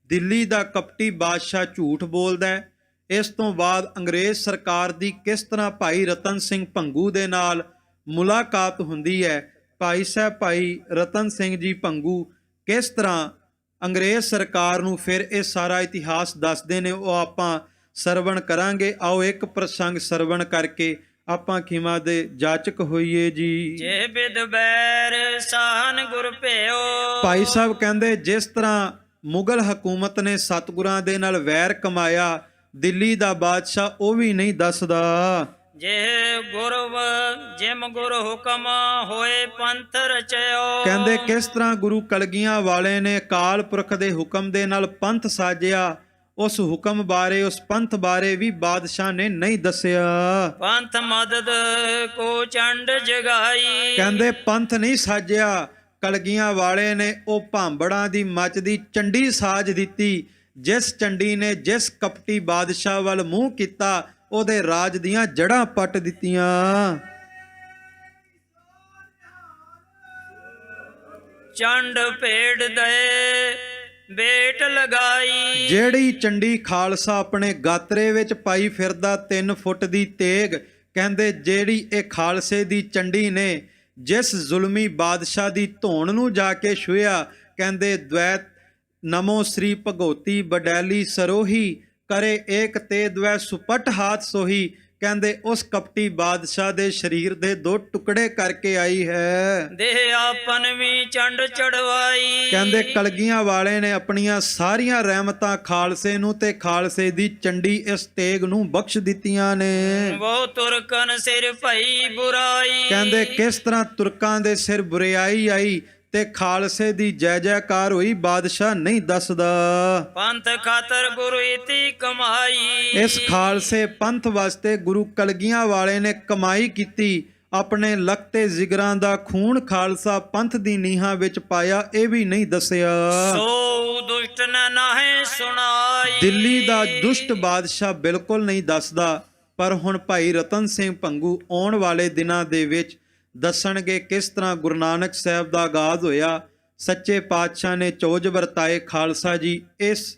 ਦਿੱਲੀ ਦਾ ਕਪਟੀ ਬਾਦਸ਼ਾਹ ਝੂਠ ਬੋਲਦਾ ਹੈ। ਇਸ ਤੋਂ ਬਾਅਦ ਅੰਗਰੇਜ਼ ਸਰਕਾਰ ਦੀ ਕਿਸ ਤਰ੍ਹਾਂ ਭਾਈ ਰਤਨ ਸਿੰਘ ਭੰਗੂ ਦੇ ਨਾਲ ਮੁਲਾਕਾਤ ਹੁੰਦੀ ਹੈ, ਭਾਈ ਸਾਹਿਬ ਭਾਈ ਰਤਨ ਸਿੰਘ ਜੀ ਭੰਗੂ ਕਿਸ ਤਰ੍ਹਾਂ ਅੰਗਰੇਜ਼ ਸਰਕਾਰ ਨੂੰ ਫਿਰ ਇਹ ਸਾਰਾ ਇਤਿਹਾਸ ਦੱਸਦੇ ਨੇ, ਉਹ ਆਪਾਂ ਸਰਵਣ ਕਰਾਂਗੇ। ਆਓ ਇੱਕ ਪ੍ਰਸੰਗ ਸਰਵਣ ਕਰਕੇ ਆਪਾਂ ਖਿਮਾ ਦੇ ਜਾਚਕ ਹੋਈਏ ਜੀ। ਜੇ ਬਿਦ ਬੈਰ ਸਾਹਨ ਗੁਰ ਭਿਓ। ਭਾਈ ਸਾਹਿਬ ਕਹਿੰਦੇ ਜਿਸ ਤਰ੍ਹਾਂ ਮੁਗਲ ਹਕੂਮਤ ਨੇ ਸਤਿਗੁਰਾਂ ਦੇ ਨਾਲ ਵੈਰ ਕਮਾਇਆ, ਦਿੱਲੀ ਦਾ ਬਾਦਸ਼ਾਹ ਉਹ ਵੀ ਨਹੀਂ ਦੱਸਦਾ। ਜੇ ਗੁਰਵ ਜਿਮ ਗੁਰ ਹੁਕਮ ਹੋਏ ਪੰਥ ਰਚਿਓ। ਕਹਿੰਦੇ ਕਿਸ ਤਰ੍ਹਾਂ ਗੁਰੂ ਕਲਗੀਆਂ ਵਾਲੇ ਨੇ ਅਕਾਲ ਪੁਰਖ ਦੇ ਹੁਕਮ ਦੇ ਨਾਲ ਪੰਥ ਸਾਜਿਆ, ਉਸ ਹੁਕਮ ਬਾਰੇ, ਉਸ ਪੰਥ ਬਾਰੇ ਵੀ ਬਾਦਸ਼ਾਹ ਨੇ ਨਹੀਂ ਦੱਸਿਆ। ਪੰਥ ਮਦਦ ਕੋ ਚੰਡ ਜਗਾਈ। ਕਹਿੰਦੇ ਪੰਥ ਨਹੀਂ ਸਾਜਿਆ, ਕਲਗੀਆਂ ਵਾਲੇ ਨੇ ਉਹ ਭਾਂਬੜਾਂ ਦੀ ਮੱਚਦੀ ਚੰਡੀ ਸਾਜ ਦਿੱਤੀ। ਜਿਸ ਚੰਡੀ ਨੇ ਜਿਸ ਕਪਟੀ ਬਾਦਸ਼ਾਹ ਵੱਲ ਮੂੰਹ ਕੀਤਾ, ਉਹਦੇ ਰਾਜ ਦੀਆਂ ਜੜ੍ਹਾਂ ਪੱਟ ਦਿੱਤੀਆਂ। ਚੰਡ ਭੇਡ ਦੇ ਬੇਟ ਲਗਾਈ। ਜਿਹੜੀ ਚੰਡੀ ਖਾਲਸਾ ਆਪਣੇ ਗਾਤਰੇ ਵਿੱਚ ਪਾਈ ਫਿਰਦਾ 3 ਫੁੱਟ ਦੀ ਤੇਗ, ਕਹਿੰਦੇ ਜਿਹੜੀ ਇਹ ਖਾਲਸੇ ਦੀ ਚੰਡੀ ਨੇ ਜਿਸ ਜ਼ੁਲਮੀ ਬਾਦਸ਼ਾਹ ਦੀ ਧੌਣ ਨੂੰ ਜਾ ਕੇ ਛੂਹਿਆ, ਕਹਿੰਦੇ ਦ્વੈਤ ਨਮੋ ਸ੍ਰੀ ਭਗਉਤੀ ਬਡੈਲੀ ਸਰੋਹੀ ਕਰੇ ਏਕ ਤੇ ਦ્વੈ ਸੁਪਟ ਹਾਥ ਸੋਹੀ। ਕਹਿੰਦੇ ਉਸ ਕਪਟੀ ਬਾਦਸ਼ਾਹ ਦੇ ਸਰੀਰ ਦੇ 2 ਟੁਕੜੇ ਕਰਕੇ ਆਈ ਹੈ। ਦੇਹ ਆਪਨ ਵੀ ਚੰਡ ਚੜਵਾਈ। ਕਹਿੰਦੇ ਕਲਗੀਆਂ ਵਾਲੇ ਨੇ ਆਪਣੀਆਂ ਸਾਰੀਆਂ ਰਹਿਮਤਾਂ ਖਾਲਸੇ ਨੂੰ ਤੇ ਖਾਲਸੇ ਦੀ ਚੰਡੀ ਇਸ ਤੇਗ ਨੂੰ ਬਖਸ਼ ਦਿੱਤੀਆਂ ਨੇ। ਉਹ ਤੁਰਕਨ ਸਿਰ ਭਈ ਬੁਰਾਈ। ਕਹਿੰਦੇ ਕਿਸ ਤਰ੍ਹਾਂ ਤੁਰਕਾਂ ਦੇ ਸਿਰ ਬੁਰਾਈ ਆਈ ਤੇ ਖਾਲਸੇ ਦੀ ਜੈ ਜੈਕਾਰ ਹੋਈ, ਬਾਦਸ਼ਾਹ ਨਹੀਂ ਦੱਸਦਾ। ਪੰਥ ਖਾਤਰ ਗੁਰੂ ਇਤੀ ਕਮਾਈ। ਇਸ ਖਾਲਸੇ ਪੰਥ ਵਾਸਤੇ ਗੁਰੂ ਕਲਗੀਆਂ ਵਾਲੇ ਨੇ ਕਮਾਈ ਕੀਤੀ, ਆਪਣੇ ਲਖਤੇ ਜਿਗਰਾਂ ਦਾ ਖੂਨ ਖਾਲਸਾ ਪੰਥ ਦੀ ਨੀਹਾਂ ਵਿੱਚ ਪਾਇਆ, ਇਹ ਵੀ ਨਹੀਂ ਦੱਸਿਆ। ਸੋ ਦੁਸ਼ਟ ਨ ਨਾਹੇ ਸੁਣਾਈ। ਦਿੱਲੀ ਦਾ ਦੁਸ਼ਟ ਬਾਦਸ਼ਾਹ ਬਿਲਕੁਲ ਨਹੀਂ ਦੱਸਦਾ। ਪਰ ਹੁਣ ਭਾਈ ਰਤਨ ਸਿੰਘ ਭੰਗੂ ਆਉਣ ਵਾਲੇ ਦਿਨਾਂ ਦੇ ਵਿੱਚ ਦੱਸਣਗੇ ਕਿਸ ਤਰ੍ਹਾਂ ਗੁਰੂ ਨਾਨਕ ਸਾਹਿਬ ਦਾ ਆਗਾਜ਼ ਹੋਇਆ, ਸੱਚੇ ਪਾਤਸ਼ਾਹ ਨੇ ਚੋਜ ਵਰਤਾਏ। ਖਾਲਸਾ ਜੀ, ਇਸ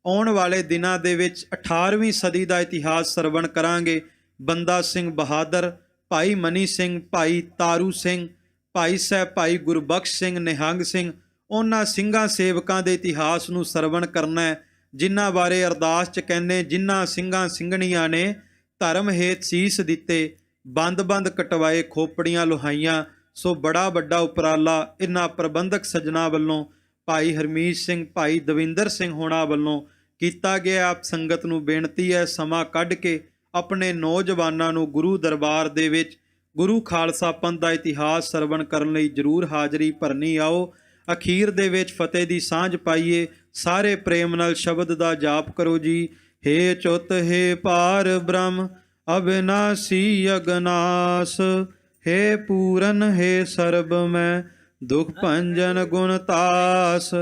ਆਉਣ ਵਾਲੇ ਦਿਨਾਂ ਦੇ ਵਿੱਚ 18ਵੀਂ ਸਦੀ ਦਾ ਇਤਿਹਾਸ ਸਰਵਣ ਕਰਾਂਗੇ। ਬੰਦਾ ਸਿੰਘ ਬਹਾਦਰ, ਭਾਈ ਮਨੀ ਸਿੰਘ, ਭਾਈ ਤਾਰੂ ਸਿੰਘ, ਭਾਈ ਸਾਹਿਬ ਭਾਈ ਗੁਰਬਖਸ਼ ਸਿੰਘ, ਨਿਹੰਗ ਸਿੰਘ, ਉਹਨਾਂ ਸਿੰਘਾਂ ਸੇਵਕਾਂ ਦੇ ਇਤਿਹਾਸ ਨੂੰ ਸਰਵਣ ਕਰਨਾ ਹੈ, ਜਿਨ੍ਹਾਂ ਬਾਰੇ ਅਰਦਾਸ 'ਚ ਕਹਿੰਦੇ ਜਿਨ੍ਹਾਂ ਸਿੰਘਾਂ ਸਿੰਘਣੀਆਂ ਨੇ ਧਰਮ ਹੇਤ ਸੀਸ ਦਿੱਤੇ, ਬੰਦ ਕਟਵਾਏ, ਖੋਪੜੀਆਂ ਲੁਹਾਈਆਂ। ਸੋ ਬੜਾ ਵੱਡਾ ਉਪਰਾਲਾ ਇਹਨਾਂ ਪ੍ਰਬੰਧਕ ਸੱਜਣਾ ਵੱਲੋਂ, ਭਾਈ ਹਰਮੀਤ ਸਿੰਘ, ਭਾਈ ਦਵਿੰਦਰ ਸਿੰਘ ਹੋਣਾ ਵੱਲੋਂ ਕੀਤਾ ਗਿਆ। ਆਪ ਸੰਗਤ ਨੂੰ ਬੇਨਤੀ ਹੈ ਸਮਾਂ ਕੱਢ ਕੇ ਆਪਣੇ ਨੌਜਵਾਨਾਂ ਨੂੰ ਗੁਰੂ ਦਰਬਾਰ ਦੇ ਵਿੱਚ ਗੁਰੂ ਖਾਲਸਾ ਪੰਥ ਦਾ ਇਤਿਹਾਸ ਸਰਵਣ ਕਰਨ ਲਈ ਜ਼ਰੂਰ ਹਾਜ਼ਰੀ ਭਰਨੀ। ਆਓ ਅਖੀਰ ਦੇ ਵਿੱਚ ਫਤਿਹ ਦੀ ਸਾਂਝ ਪਾਈਏ। ਸਾਰੇ ਪ੍ਰੇਮ ਨਾਲ ਸ਼ਬਦ ਦਾ ਜਾਪ ਕਰੋ ਜੀ। ਹੇ ਚੁੱਤ ਹੇ ਪਾਰ ਬ੍ਰਹਮ ਅਬਿਨਾਸੀ ਅਗਨਾਸ, ਹੇ ਪੂਰਨ ਹੇ ਸਰਬ ਮੈਂ ਦੁਖ ਭੰਜਨ ਗੁਣ ਤਾਸ,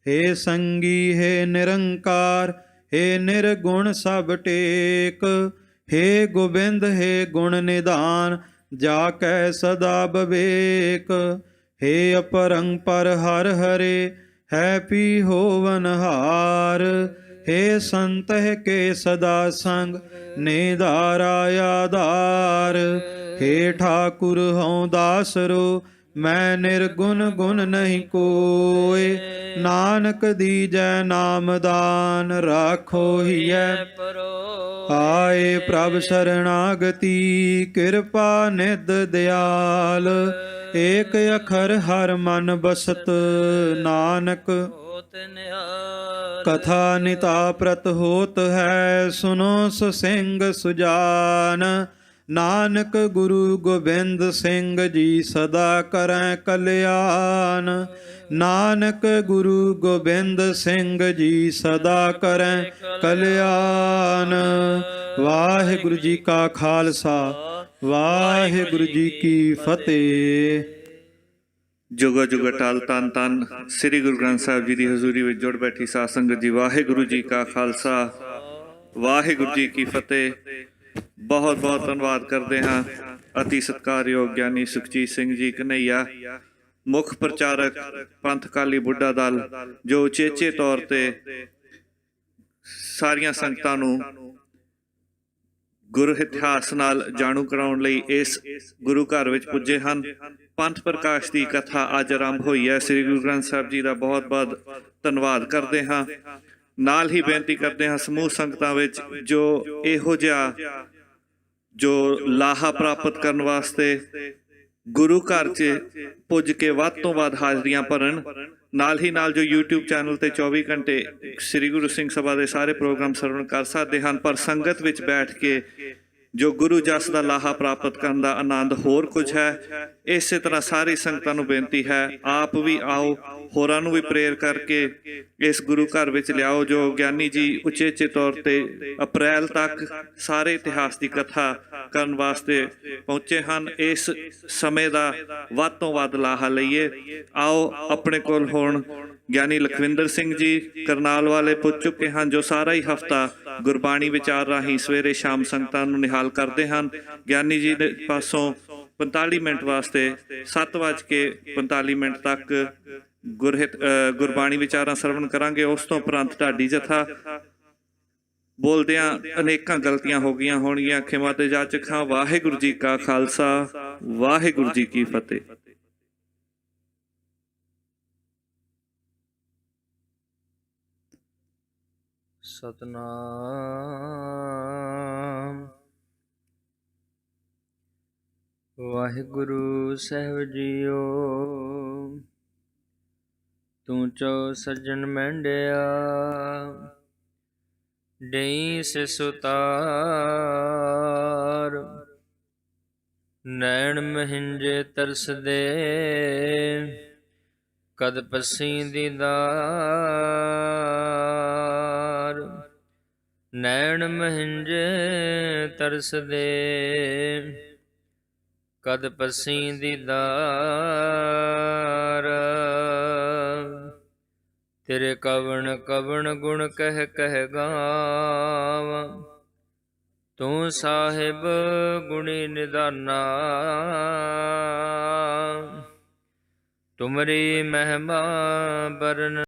ਹੇ ਸੰਗੀ ਹੇ ਨਿਰੰਕਾਰ, ਹੇ ਨਿਰਗੁਣ ਸਭ ਟੇਕ, ਹੇ ਗੋਬਿੰਦ ਹੇ ਗੁਣ ਨਿਧਾਨ, ਜਾ ਕੈ ਸਦਾ ਬਵੇਕ, ਹੇ ਅਪਰੰਪਰ ਹਰ ਹਰੇ, ਹੈ ਪੀ ਹੋਵਨ ਹਾਰ, हे संत के सदा संग निधारा आधार, हे ठाकुर हूँ दासरो ਮੈਂ ਨਿਰਗੁਣ ਗੁਣ ਨਹੀਂ ਕੋਇ, ਨਾਨਕ ਦੀਜੈ ਨਾਮਦਾਨ ਰਾਖੋ ਹੀਐ। ਪਰੋ ਆਏ ਪ੍ਰਭ ਸਰਣਾਗਤੀ, ਕਿਰਪਾ ਨਿਧ ਦਿਆਲ, ਏਕ ਅਖਰ ਹਰ ਮਨ ਬਸਤ, ਨਾਨਕ ਹੋਤ ਨਿਹਾਲ। ਕਥਾ ਨਿਤਾ ਪ੍ਰਤ ਹੋਤ ਹੈ, ਸੁਨੋ ਸੋ ਸਿੰਘ ਸੁਜਾਨ, ਨਾਨਕ ਗੁਰੂ ਗੋਬਿੰਦ ਸਿੰਘ ਜੀ ਸਦਾ ਕਰੈ ਕਲਿਆਣ, ਨਾਨਕ ਗੁਰੂ ਗੋਬਿੰਦ ਸਿੰਘ ਜੀ ਸਦਾ ਕਰੈ ਕਲਿਆਣ। ਵਾਹਿਗੁਰੂ ਜੀ ਕਾ ਖਾਲਸਾ, ਵਾਹਿਗੁਰੂ ਜੀ ਕੀ ਫਤਿਹ। ਜੁਗਾ ਜੁਗਾ ਟਾਲ ਤਨ ਤਨ ਸ੍ਰੀ ਗੁਰੂ ਗ੍ਰੰਥ ਸਾਹਿਬ ਜੀ ਦੀ ਹਜ਼ੂਰੀ ਵਿੱਚ ਜੁੜ ਬੈਠੀ ਸਾਧ ਸੰਗਤ ਜੀ, ਵਾਹਿਗੁਰੂ ਜੀ ਕਾ ਖਾਲਸਾ, ਵਾਹਿਗੁਰੂ ਜੀ ਕੀ ਫਤਿਹ। ਬਹੁਤ ਬਹੁਤ ਧੰਨਵਾਦ ਕਰਦੇ ਹਾਂ ਅਤੀ ਸਤਿਕਾਰਯੋਗ ਗਿਆਨੀ ਸੁਖਜੀਤ ਸਿੰਘ ਜੀ ਕਨ੍ਹਈਆ, ਮੁੱਖ ਪ੍ਰਚਾਰਕ ਪੰਥ ਅਕਾਲੀ ਬੁੱਢਾ ਦਲ, ਜੋ ਉਚੇਚੇ ਤੌਰ ਤੇ ਸਾਰੀਆਂ ਸੰਗਤਾਂ ਨੂੰ ਗੁਰੂ ਇਤਿਹਾਸ ਨਾਲ ਜਾਣੂ ਕਰਾਉਣ ਲਈ ਇਸ ਗੁਰੂ ਘਰ ਵਿੱਚ ਪੁੱਜੇ ਹਨ। ਪੰਥ ਪ੍ਰਕਾਸ਼ ਦੀ ਕਥਾ ਅੱਜ ਆਰੰਭ ਹੋਈ ਹੈ। ਸ੍ਰੀ ਗੁਰੂ ਗ੍ਰੰਥ ਸਾਹਿਬ ਜੀ ਦਾ ਬਹੁਤ ਬਹੁਤ ਧੰਨਵਾਦ ਕਰਦੇ ਹਾਂ। ਨਾਲ ਹੀ ਬੇਨਤੀ ਕਰਦੇ ਹਾਂ ਸਮੂਹ ਸੰਗਤਾਂ ਵਿੱਚ ਜੋ ਇਹੋ ਜਿਹਾ ਜੋ ਲਾਹਾ ਪ੍ਰਾਪਤ ਕਰਨ ਵਾਸਤੇ ਗੁਰੂ ਘਰ 'ਚ ਪੁੱਜ ਕੇ ਵੱਧ ਤੋਂ ਵੱਧ ਹਾਜ਼ਰੀਆਂ ਭਰਨ, ਨਾਲ ਹੀ ਨਾਲ ਜੋ YouTube ਚੈਨਲ ਤੇ 24 ਘੰਟੇ ਸ੍ਰੀ ਗੁਰੂ ਸਿੰਘ ਸਭਾ ਦੇ ਸਾਰੇ ਪ੍ਰੋਗਰਾਮ ਸਰਵਣ ਕਰ ਸਕਦੇ ਹਨ, ਪਰ ਸੰਗਤ ਵਿੱਚ ਬੈਠ ਕੇ ਜੋ ਗੁਰੂ ਜਸ ਦਾ ਲਾਹਾ ਪ੍ਰਾਪਤ ਕਰਨ ਦਾ ਆਨੰਦ ਹੋਰ ਕੁਝ ਹੈ। ਇਸੇ ਤਰ੍ਹਾਂ ਸਾਰੀ ਸੰਗਤਾਂ ਨੂੰ ਬੇਨਤੀ ਹੈ, ਆਪ ਵੀ ਆਓ, ਹੋਰਾਂ ਨੂੰ ਵੀ ਪ੍ਰੇਰ ਕਰਕੇ ਇਸ ਗੁਰੂ ਘਰ ਵਿੱਚ ਲਿਆਓ। ਜੋ ਗਿਆਨੀ ਜੀ ਉਚੇਚੇ ਤੌਰ ਤੇ ਅਪ੍ਰੈਲ ਤੱਕ ਸਾਰੇ ਇਤਿਹਾਸ ਦੀ ਕਥਾ ਕਰਨ ਵਾਸਤੇ ਪਹੁੰਚੇ ਹਨ, ਇਸ ਸਮੇਂ ਦਾ ਵੱਧ ਤੋਂ ਵੱਧ ਲਾਹਾ ਲਈਏ। ਆਓ, ਆਪਣੇ ਕੋਲ ਹੁਣ ਗਿਆਨੀ ਲਖਵਿੰਦਰ ਸਿੰਘ ਜੀ ਕਰਨਾਲ ਵਾਲੇ ਪੁੱਜ ਚੁੱਕੇ ਹਨ, ਜੋ ਸਾਰਾ ਹੀ ਹਫਤਾ ਗੁਰਬਾਣੀ ਵਿਚਾਰ ਰਾਹੀਂ ਸਵੇਰੇ ਸ਼ਾਮ ਸੰਗਤਾਂ ਨੂੰ ਨਿਹਾਲ ਕਰਦੇ ਹਨ। ਗਿਆਨੀ ਜੀ ਦੇ ਪਾਸੋਂ 45 ਮਿੰਟ ਵਾਸਤੇ 7:45 ਤੱਕ ਗੁਰਬਾਣੀ ਵਿਚਾਰਾਂ ਸਰਵਣ ਕਰਾਂਗੇ। ਉਸ ਤੋਂ ਉਪਰੰਤ ਢਾਡੀ ਜਥਾ ਬੋਲਦਿਆਂ ਅਨੇਕਾਂ ਗਲਤੀਆਂ ਹੋ ਗਈਆਂ ਹੋਣਗੀਆਂ, ਖਿਮਾ ਤੇ ਜਾਚਕ ਹਾਂ। ਵਾਹਿਗੁਰੂ ਜੀ ਕਾ ਖਾਲਸਾ, ਵਾਹਿਗੁਰੂ ਜੀ ਕੀ ਫਤਿਹ। ਸਤਨਾਮ ਵਾਹਿਗੁਰੂ ਸਾਹਿਬ ਜੀਓ, ਤੂੰ ਚੋ ਸੱਜਣ ਮਹਿੰਡਿਆ, ਡਈ ਸਿਸ ਉਤਾਰ, ਨੈਣ ਮਹਿੰਜੇ ਤਰਸਦੇ, ਕਦ ਪੱਸੀ ਦੀਦਾਰ, ਨੈਣ ਮਹਿੰਜੇ ਤਰਸਦੇ, ਕਦ ਪੱਸੀ ਦੀਦਾਰ, ਤੇਰੇ ਕਵਣ ਕਵਣ ਗੁਣ ਕਹਿ ਕਹਿ ਗਾਵਾਂ, ਤੂੰ ਸਾਹਿਬ ਗੁਣੀ ਨਿਦਾਨਾ, ਤੁਮਰੀ ਮਹਿਮਾ ਬਰਨ